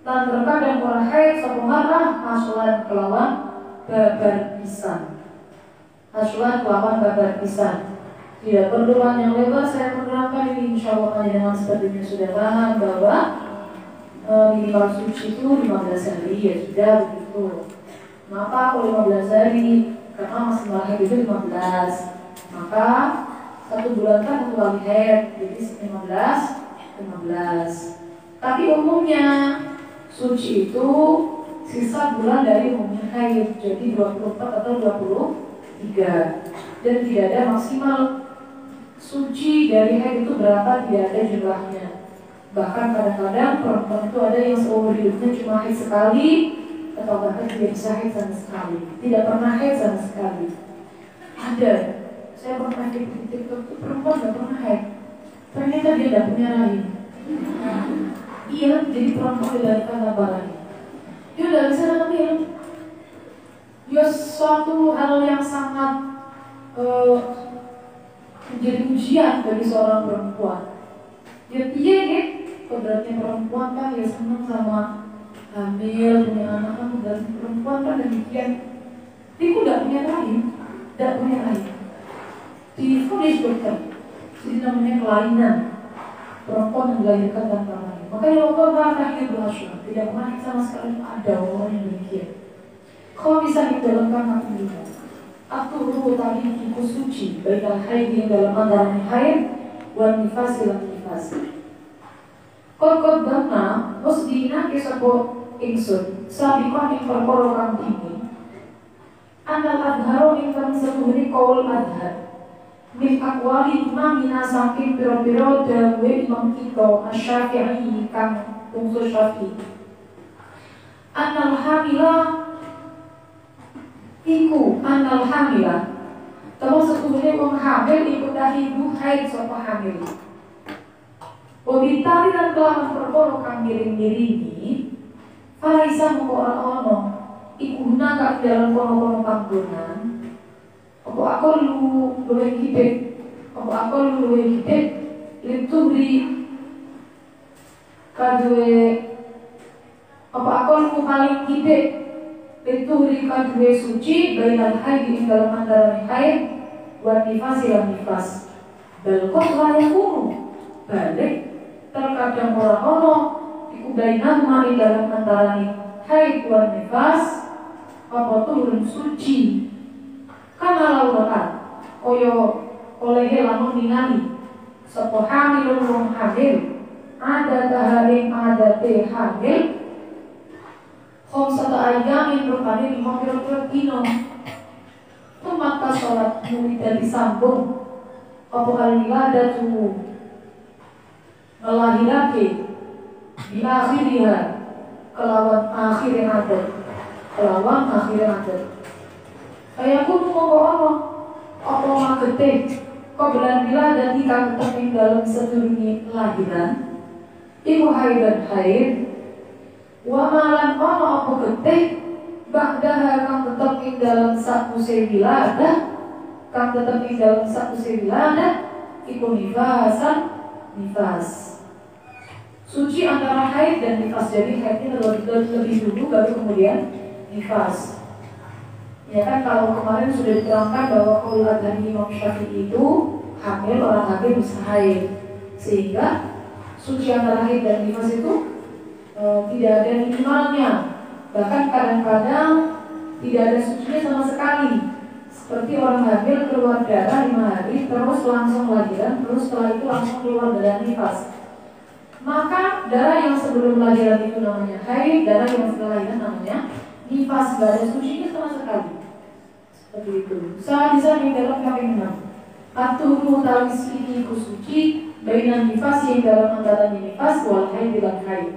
dan terkadang orang haid sapa mar'ah aslan kelawan babar pisan aslan kelawan babar pisan. Tidak perlu panjang lebar saya menerangkan ini, insya Allah dengan seperti ini sudah paham bahwa minimal suci itu 15 hari ya sudah begitu. Maka kalau 15 hari karena masih lahir itu 15, maka 1 bulan kan 1 kali haid, jadi 15. Tapi umumnya suci itu sisa bulan dari umumnya haid, jadi 24 atau 23 dan tidak ada maksimal suci dari haid itu berapa, tidak ada jumlahnya. Bahkan kadang-kadang perempuan itu ada yang seumur hidupnya cuma haid sekali atau bahkan tidak bisa haid sama sekali, tidak pernah haid sama sekali. Ada, saya pernah di TikTok itu perempuan tidak pernah haid, ternyata dia tidak punya rahim. Iya, jadi perempuan dilahirkan tanpa rahim. Dia tidak bisa hamil. Ya suatu hal yang sangat menjadi ujian bagi seorang perempuan. Ya iya ya, kodratnya perempuan kan ya senang sama hamil, punya anak kan, dan perempuan kan demikian. Dia tidak punya rahim, tidak punya rahim. Difonis dokter, jadi namanya kelainan. Perempuan yang dilahirkan tanpa rahim. Makanya Allah rahim berhasil, tidak pernah sama sekali ada orang yang demikian. Kalau bisa didalamkan hati kita. Atuhu tadi iku suci baikal haid yang dalam antara haid wan nifas lan nifas. Kod dana musdina kesapo ingsun sabiqan ing perkara kang tinggi. Anal adharo ing kang sepuhune qaul adhar. Min aqwali imamina saking pira-pira dawuhe imam kita Asy-Syafi'i kang bungsu Syafi'i. Anal hamilah iku anal hamilah terus sebenarnya wong hamil ikut dahidu haid sapa hamil wabitari dan kelaman perkara kang giring-giringi falaisa moko ora ono iku naka dalam kono-kono panggonan apa aku luwih gede apa aku luwih gede lituri kadue apa aku paling gede itu rika dua suci bainal haid di dalam antara haid wan nifas lan nifas balkot layakumu balik terkadang orang ono iku bainal ma di dalam antara haid wan nifas apa turun suci kana laurat koyo oleh lamun ningali sapa hamilun wong hamil ada taharing ada teh hamil satu ayamin rupanya 5 dino temata sholat mulia disambung apa al-ibadah tu melahirake di akhirnya kelawan akhir yang ada kayak aku mau ngomong apa magete kau bila dan ikan tetap dalam sedurungi lahiran ibu haid wa malam ono apa getih ba'daha kang tetep ing dalam satu sebilada kang tetep ing dalam satu sebilada iku nifasan nifas suci antara haid dan nifas. Jadi haidnya lebih dulu baru kemudian nifas. Ya kan kalau kemarin sudah diterangkan bahwa kaulah dari Imam Syafi'i itu hamil, orang hamil bisa haid, sehingga suci antara haid dan nifas itu tidak ada minimalnya. Bahkan kadang-kadang tidak ada sucinya sama sekali. Seperti orang hamil keluar darah 5 hari, terus langsung lahiran, terus setelah itu langsung keluar darah nifas. Maka darah yang sebelum lahiran itu namanya haid, darah yang setelah lahiran namanya nifas. Gak ada sucinya sama sekali. Seperti itu. Bisa di dalam kafing 6. Atuhu tawis ini kusuci, bainan nifas yang dalam antara nifas wal haid dan haid.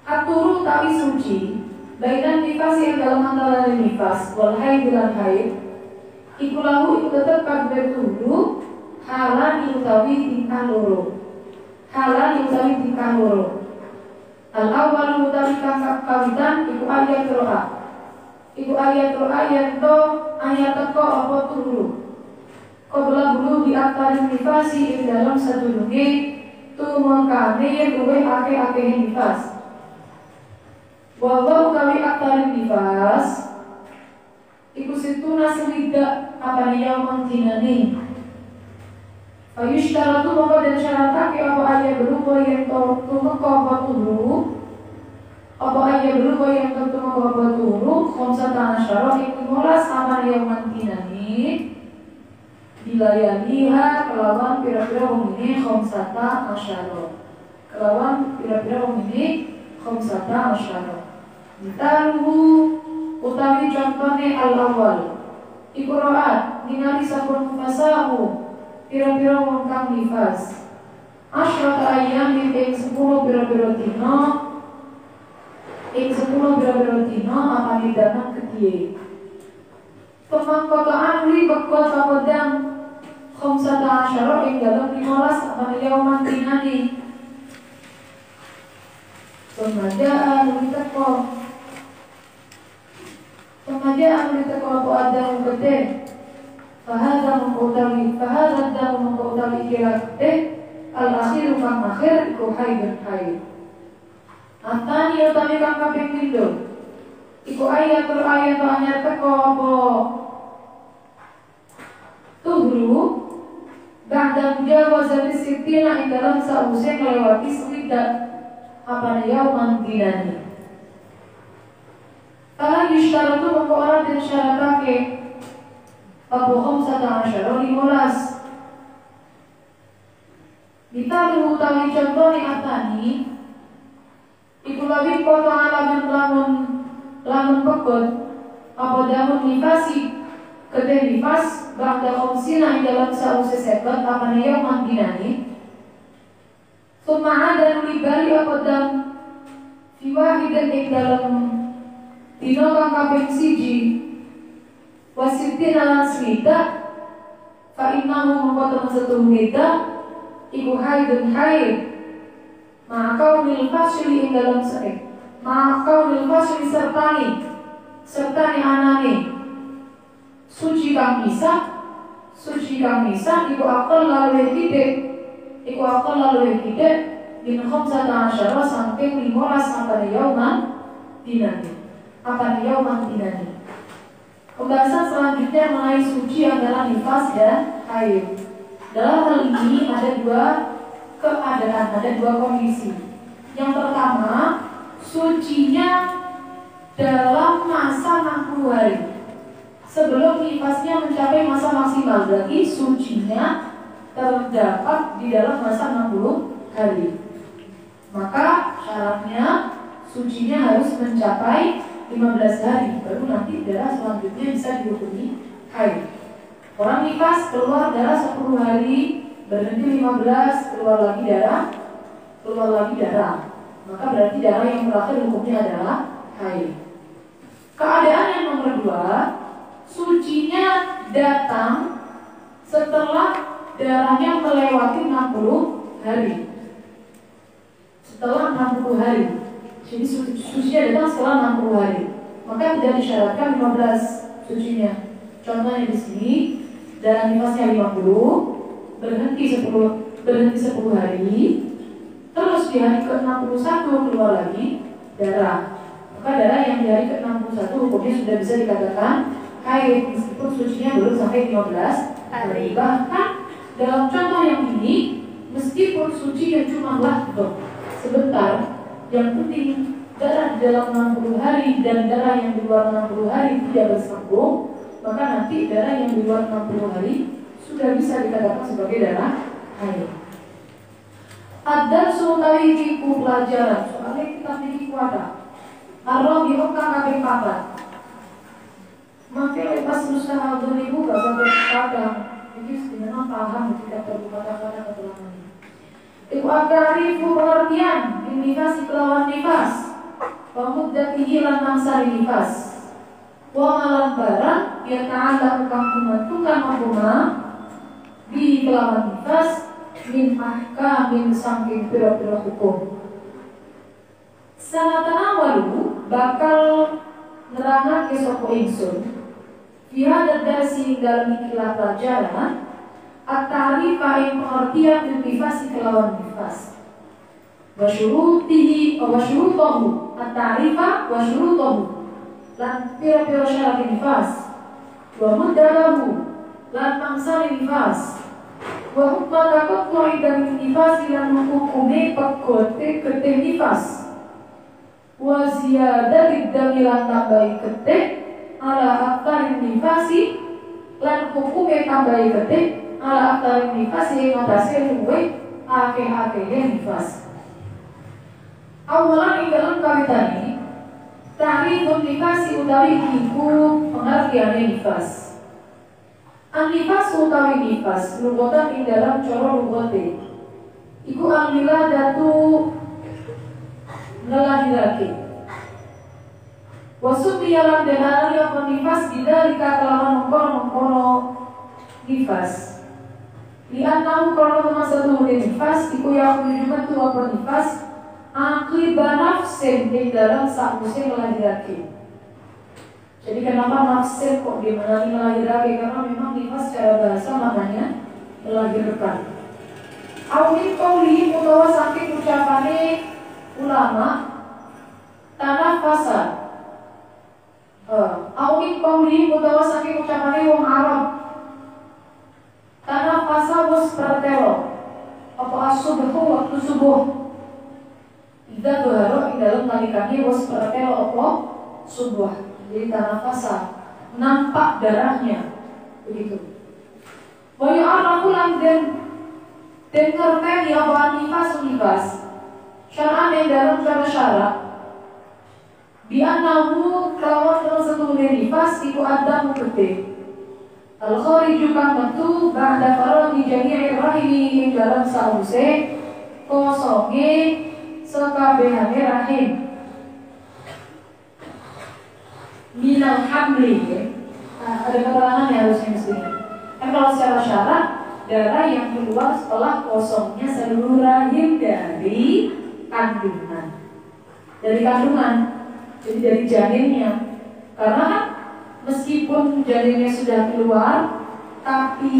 Aturu tawi suci, bainan nifas yang dalam antara nifas wal haid dan haid. Ikulahu iku tetap kabeh tuhu halan utawi tingkah loro. Halan utawi tingkah loro. Al awal utawi kang kawitan iku ayat roa. Iku ayat roa yen to ayat teko apa tuhu. Qabla bulu di aktarin nifasi ing dalam sadurunge tumekane luwih akeh-akeh nifas. Wa utawi aktarin nifas iku situna swida apane yaumang dinane. Ayushtaratu mongko den syaratake apa aya berupa yen to tumeka apa turu. Apa aya berupa yen to tumeka apa turu khamsatan asyara iku 15 apane yaumang dinane. Dilayaniha kelawan pira-pira wong ini khamsata asyara. Kelawan pira-pira wong ini khamsata asyara. Mitaluhu utawi contone al-awwal. Iku ra'at ningali sampun fasahu pira-pira wong kang nifas. Asyara ayam ing 10 pira-pira dina. Ing 10 pira-pira dina apane danang kedhiye. Pemangkotaan li bekot pakodang khamsata asyara ing dalam 15 apane yauman dinani. Pemajaan liteko apa ada gede. Fahadha mengkutawi kira gede. Al-akhiru kang akhir iku haidun haid. Atani utami kang kaping pindho iku ayat anyar teko apa tuhru ba'da mujawazati sitina ing dalam sause nglewati swidak apane yauman dinani. Kala yushtaratu mongko ora den syaratake apa khamsata asyara 15. Ditalu utawi contone atani iku lawi kota lamun pekot apa damun nifasi kedhe nifas ba'da khamsina ing dalam sause sebat apane yauman dinani. Summa ada libali apa dam fiwahidan ing dalam dina kang kaping 1 wasitina lan swida fa innahu mengko setuhune iku haidun haid. Maka unil fasli ing dalam sek. Maka unil fasli sertani anane suci kang misa iku akal lalu hide. Iku akal lalu hide din khamsata asyara saking 15 apane yauman dinani. Apane yauman dinani. Pembahasan selanjutnya mengenai suci antara nifas dan haid. Dalam hal ini ada dua keadaan, ada dua kondisi. Yang pertama, sucinya dalam masa 60 hari sebelum nifasnya mencapai masa maksimal. Berarti sucinya terdapat di dalam masa 60 hari. Maka syaratnya sucinya harus mencapai 15 hari, baru nanti darah selanjutnya bisa dihukumi haid. Orang nifas keluar darah 10 hari, berhenti 15, keluar lagi darah. Maka berarti darah yang terakhir hukumnya adalah haid. Keadaan yang nomor 2, sucinya datang setelah darahnya melewati 60 hari. Setelah 60 hari. Jadi sucinya datang setelah 60 hari. Maka tidak disyaratkan 15 sucinya. Contohnya di sini darah nifasnya 50, berhenti 10 hari, terus di hari ke-61 keluar lagi darah. Maka darah yang di hari ke-61 hukumnya sudah bisa dikatakan haid meskipun sucinya belum sampai 15 hari. Bahkan dalam contoh yang ini, meskipun sucinya cuma lahdoh sebentar, yang penting darah di dalam 60 hari dan darah yang di luar 60 hari tidak bersambung, maka nanti darah yang di luar 60 hari sudah bisa dikatakan sebagai darah haid. Ad-darsu utawi iku pelajaran, soalnya kita niki kuada. Ar-rabi hukam kabeh papat. Maka lepas usaha ibu gak sampai kadang. Jadi sebenarnya paham tidak perlu kata-kata keterangan ini. Iku akarifu pengertian nifas kelawan nifas. Pemudatihi lan mangsari nifas. Wa malan barang ya ta'ala kang kumantukan makuma di kelawan nifas min ahkamin saking pira-pira hukum. Sanatan awalu bakal nerangake sapa ingsun fiha darsi dalam ikilah pelajaran at-ta'rifa ing pengertian bil nifas kelawan nifas wa syurutihi wa syurutuhu at-ta'rifa wa syurutuhu lan pira-pira syarat nifas wa muddalahu lan mangsari nifas wa hukma takut dan nifas lan hukume pegote getih nifas wa ziyadati damilan tambahi getih ala aktarin nifasi lan hukume tambahi getih ala aktarin nifasi ing atase luwih akeh-akehe nifas. Awalan ing dalam kawitan ini ta'rifun nifasi utawi iku pengertiane nifas. An-nifas utawi nifas lugotan ing dalam cara lugote iku al-wiladatu ngelahirake wasut yalan denari apa nifas bidalika kelawan mengkono nifas li'annahu kalau masa tuh nifas iku yang menunjukkan tuh apa nifas akibat nafsin di dalam sakusnya ngelahirake. Jadi kenapa nafsin kok dimenangi ngelahirake? Karena memang nifas secara bahasa maknanya melahirkan. Awin kauli mutawa saking ucapane ulama tanah fasa awin kauli mutawa saking ucapane wong Arab tanah fasa was pertelo apa asubuhu waktu subuh ida doharo ing dalam nalikane was pertelo apa subuh. Jadi tanah fasa nampak darahnya begitu. Waya arafu lan den ngerteni apa nifas syara'an yang dalam cara syarak bi'annahu kelawan terus setune nifas iku adamu gede al-khariju kang metu ba'da faraghi jami'i rahimi ing dalam sause kosonge sekabehane rahim minal hamli ya. Ada keterangan ya harusnya mestinya. Kalau secara syarak darah yang keluar setelah kosongnya seluruh rahim dari kandungan, jadi dari janinnya. Karena kan meskipun janinnya sudah keluar, tapi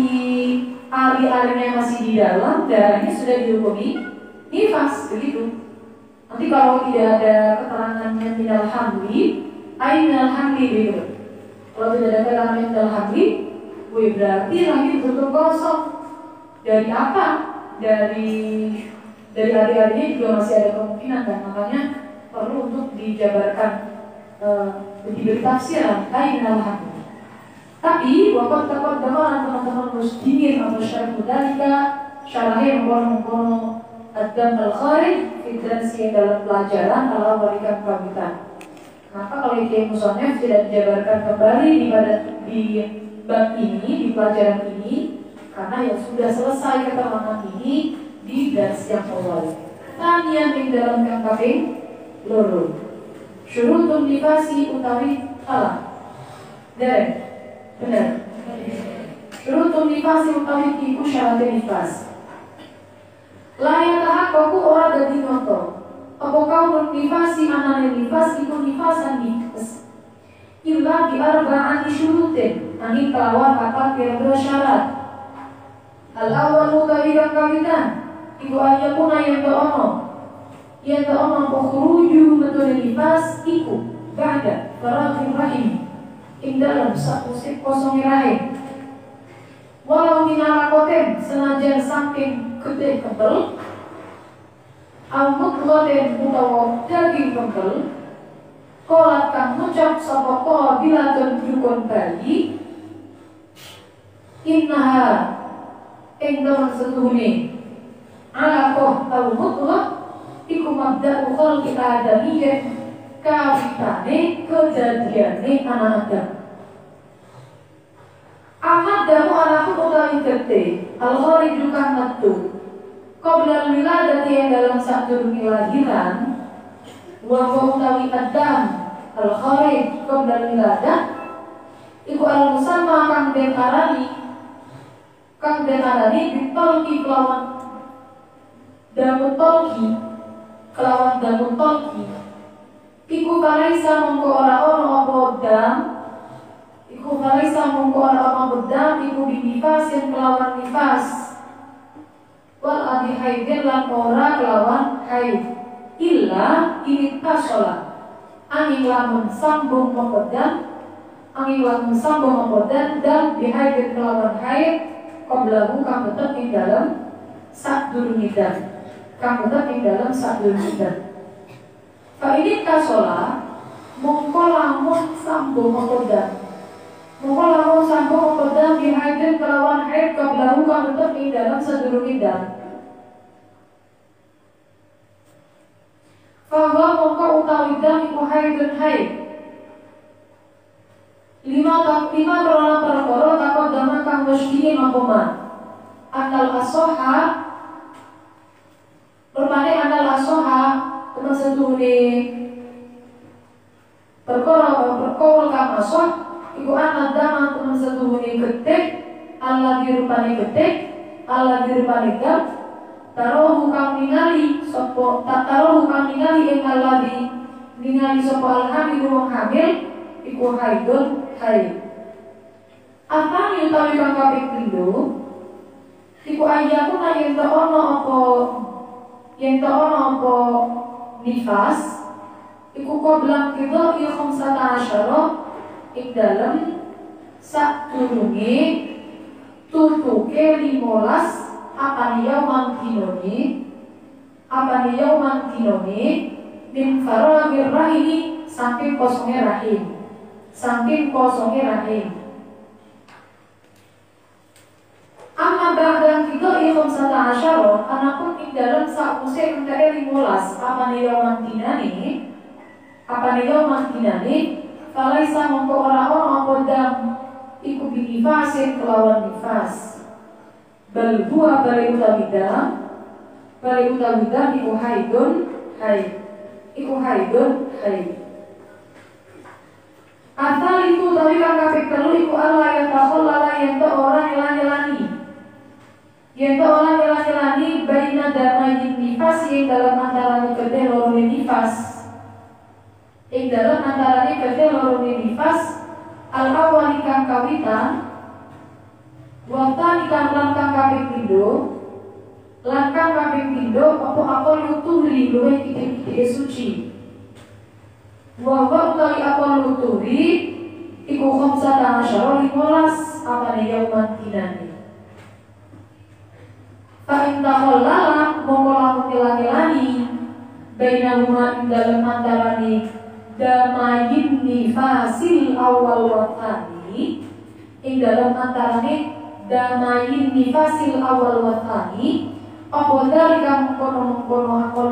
ari-arinya masih di dalam, darahnya sudah dihukumi nifas, begitu. Nanti kalau tidak ada keterangannya minal hamli, minal hamli begitu. Kalau tidak ada keterangan minal hamli, berarti rahim betul kosong. Dari apa? Dari hari-harinya juga masih ada kemungkinan kan, makanya perlu untuk dijabarkan diberi tafsiran minal hamli. Tapi waktu dapat gambaran teman-teman muslimin atau syarah mudalika syarahnya mengkono ad-dam al-kharij fitransi dalam pelajaran ala berikan pamitan. Maka kalau Kiai Musonef tidak dijabarkan kembali di bab ini, di pelajaran ini, karena yang sudah selesai keterangan ini di dars yang awal. Tanian yang dalam kaping loro. Syurutun nifasi utawi salah. Benar. Syurutun nifasi utawi iku syarat nifas. Layak aku ora dadi noto. Apa kau nifasi anane nifas iku nifasan nifas. Illa bi arba'ati syurutin. Ani kelawan apa kira-kira syarat. Al-awwal utawi kawitan iku ayakuna yang ono pokruju betul nifas iku ba'da faraghir rahim ing dalam sakusik kosong rahim walau minalakoten senajan saking gede kebel Al-mudghatin utawa daging kempel kolat kang ngucap sapa qabilatun dukun bayi innaha ing dalam setuhune alaqah al-mudghah iku mabda'u khalqi adamiyyah kawitane kejadiane anak Adam. Damu anakku utawi gede al-kharij kang metu qabla wiladati yang dalam sadurunge lahiran wa utawi Adam al-kharij qabla wiladah iku al-musamma kang den arani bitolki kelawan damu tolki iku kalaisa mongko ora ono apa dam iku kalaisa mongko ora apa dam iku binifasin kelawan nifas wal adi haidin lan ora kelawan haid illa ini kasola angin lamun sambung mengkodam dan dihaidin kelawan haid qablahu kang tetep ing dalam sadurungidan fa ini kasola mongko lamun sambung mengkodam dihaidin kelawan haid qablahu kang tetep ing dalam sadurungidan bahwa mongko utawi dam iku haidun haid lima krono perkara takon dama kang mesti mangkoman anal asoha teman setuhune perkara kang asoh iku anal dama teman setuhune getek Allah dirupane dam taruhu kang ningali ing alladhi ningali sapa alhamil wong hamil iku haidun haid. Apa utawi kang kaping pindho iku ayaku yen ta ono apa nifas iku qabla kita khamsata asyara ing dalem sadurunge tutuke 15 apa yauman dinoni min faragir rahimi saking kosongnya rahim amma ba'dan kita ikhom sata asyara anakun ing dalam sakwuse entare 15 apa yauman dinani falaisa mongko ora ono apa dam iku binifasin kelawan nifas bal huwa bari utawi dam iku haidun haid. Asal itu tapi kang kaping telu iku Allah yang takhallala yen to ora nyelani baina damayin nifas ing dalam antarané kedhe loro nifas al awali kang kawitan wonten kang langkang kaping pindho apa akol luturi luwih titik suci wa utawi akol luturi iku khamsata asyara 15 apane yauman dinani fa in takhallala mongko lamun ngelani bainahuma ing dalem antarane damayin nifasil awal wa tsani ing dalem antarane damayin nifasil awal wa tsani apa dari kamu kono akal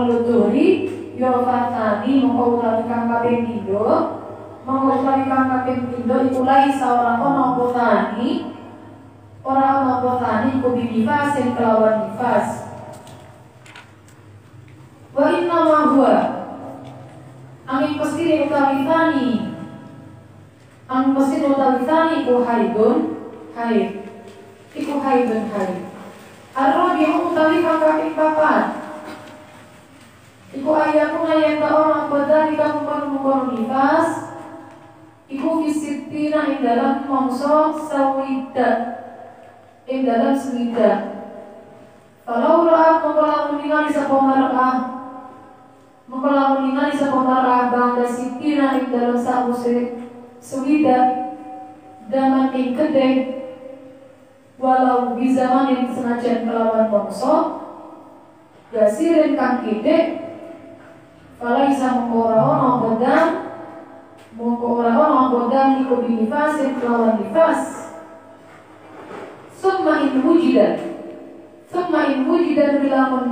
luturi yo fatani mongko utawi kang kaping pindho iku lai saora ono apa tani iku binifasin kelawan nifas wa inna ma huwa angin pasti utawi tani iku haid Ar-rabi'u utawi kang kaping papat iku ayaku yen ta ora padha kang mung nifas iku fisitina ing dalam mangsa sawida kalau ra'at mengkolamun ningali sapa mar'ah bangda sitina ing dalam sawise sawida daman ing kedhe walau di zaman yang senajan kelawan bangsa gasirin kang kide falaisa mengora ono bodam iku binifasin kelawan nifas summa in wujidan bilamun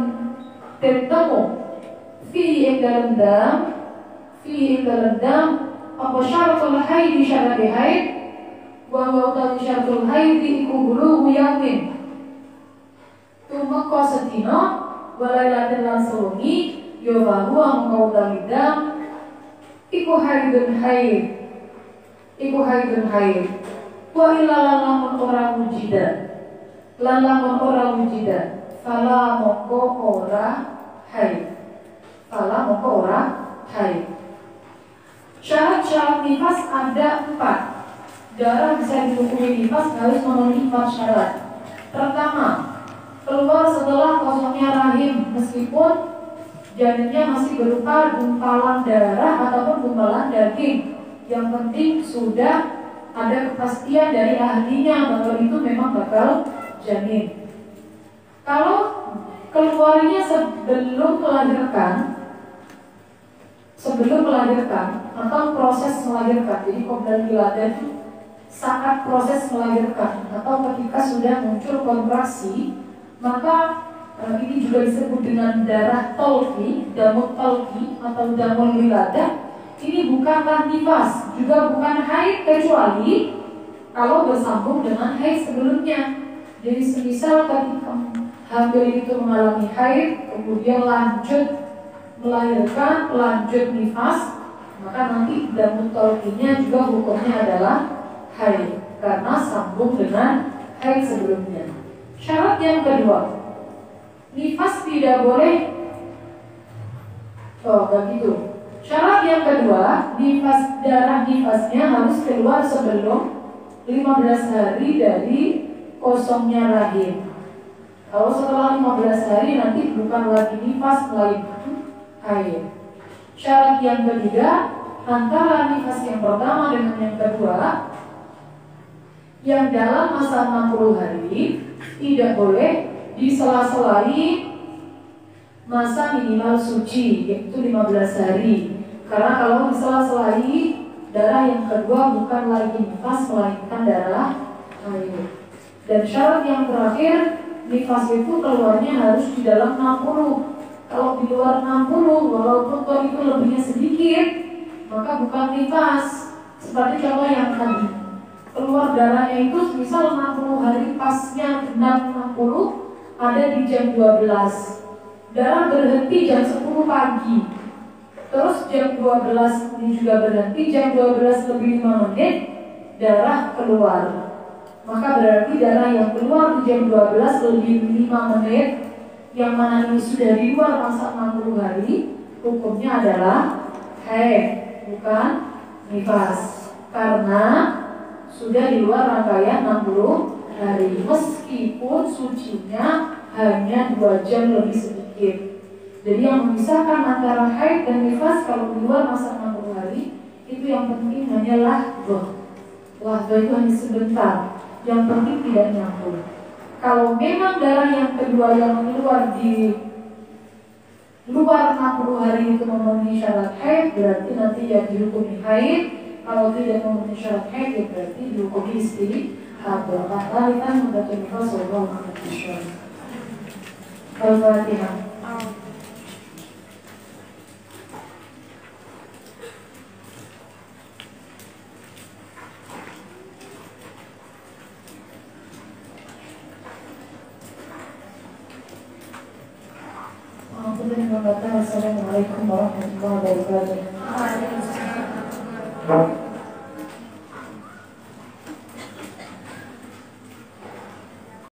tentemu fi ing dalam dam apa syaratul haid syaratul haid wa utawi syaratul haid iku bulu yamin tumeka sedina walailatin lan sewengi ya bahwa mengkau dam iku haidun haid wa illa lamun ora wujida fala moko ora haid. Syarat-syarat nifas ada 4. Darah bisa dihukumi nifas harus memenuhi 4 syarat. Pertama, keluar setelah kosongnya rahim meskipun janinnya masih berupa gumpalan darah ataupun gumpalan daging. Yang penting sudah ada kepastian dari ahlinya bahwa itu memang bakal janin. Kalau keluarnya sebelum melahirkan atau proses melahirkan, jadi qabla wiladah saat proses melahirkan atau ketika sudah muncul kontraksi, maka ini juga disebut dengan darah tolki, damul tolki atau damul wiladah. Ini bukanlah nifas, juga bukan haid kecuali kalau bersambung dengan haid sebelumnya. Jadi semisal ketika hamil itu mengalami haid, kemudian lanjut melahirkan, lanjut nifas, maka nanti damul tolkinya juga hukumnya adalah haid karena sambung dengan haid sebelumnya. Syarat yang kedua, nifas tidak boleh. Begitu. Syarat yang kedua, darah nifasnya harus keluar sebelum 15 hari dari kosongnya rahim. Kalau setelah 15 hari nanti bukan lagi nifas, melainkan haid. Syarat yang ketiga, antara nifas yang pertama dengan yang kedua, yang dalam masa 60 hari tidak boleh disela-selai masa minimal suci, yaitu 15 hari. Karena kalau disela-selai, darah yang kedua bukan lagi nifas, melainkan darah haid. Dan syarat yang terakhir, nifas itu keluarnya harus di dalam 60. Kalau di luar 60, walaupun toh itu lebihnya sedikit, maka bukan nifas. Seperti contoh yang tadi, keluar darahnya itu misal 60 hari pasnya genap 60, ada di jam 12. Darah berhenti jam 10 pagi. Terus jam 12 ini juga berhenti, jam 12 lebih 5 menit, darah keluar. Maka berarti darah yang keluar di jam 12 lebih 5 menit, yang mana ini sudah di luar masa 60 hari, hukumnya adalah haid, bukan nifas. Karena sudah di luar rangkaian 60 hari, meskipun sucinya hanya 2 jam lebih sedikit. Jadi yang memisahkan antara haid dan nifas kalau di luar masa 60 hari, itu yang penting hanya lahdoh. Lahdoh itu hanya sebentar, yang penting tidak nyambung. Kalau memang darah yang kedua yang keluar di luar 60 hari itu memenuhi syarat haid, berarti nanti yang dihukumi haid. Kalau tidak memenuhi syarat haid, ya berarti dihukumi istihadhah. Kita membaca nifas sallallahu alaihi wasallam. Al-Fatihah. Assalamualaikum warahmatullahi wabarakatuh.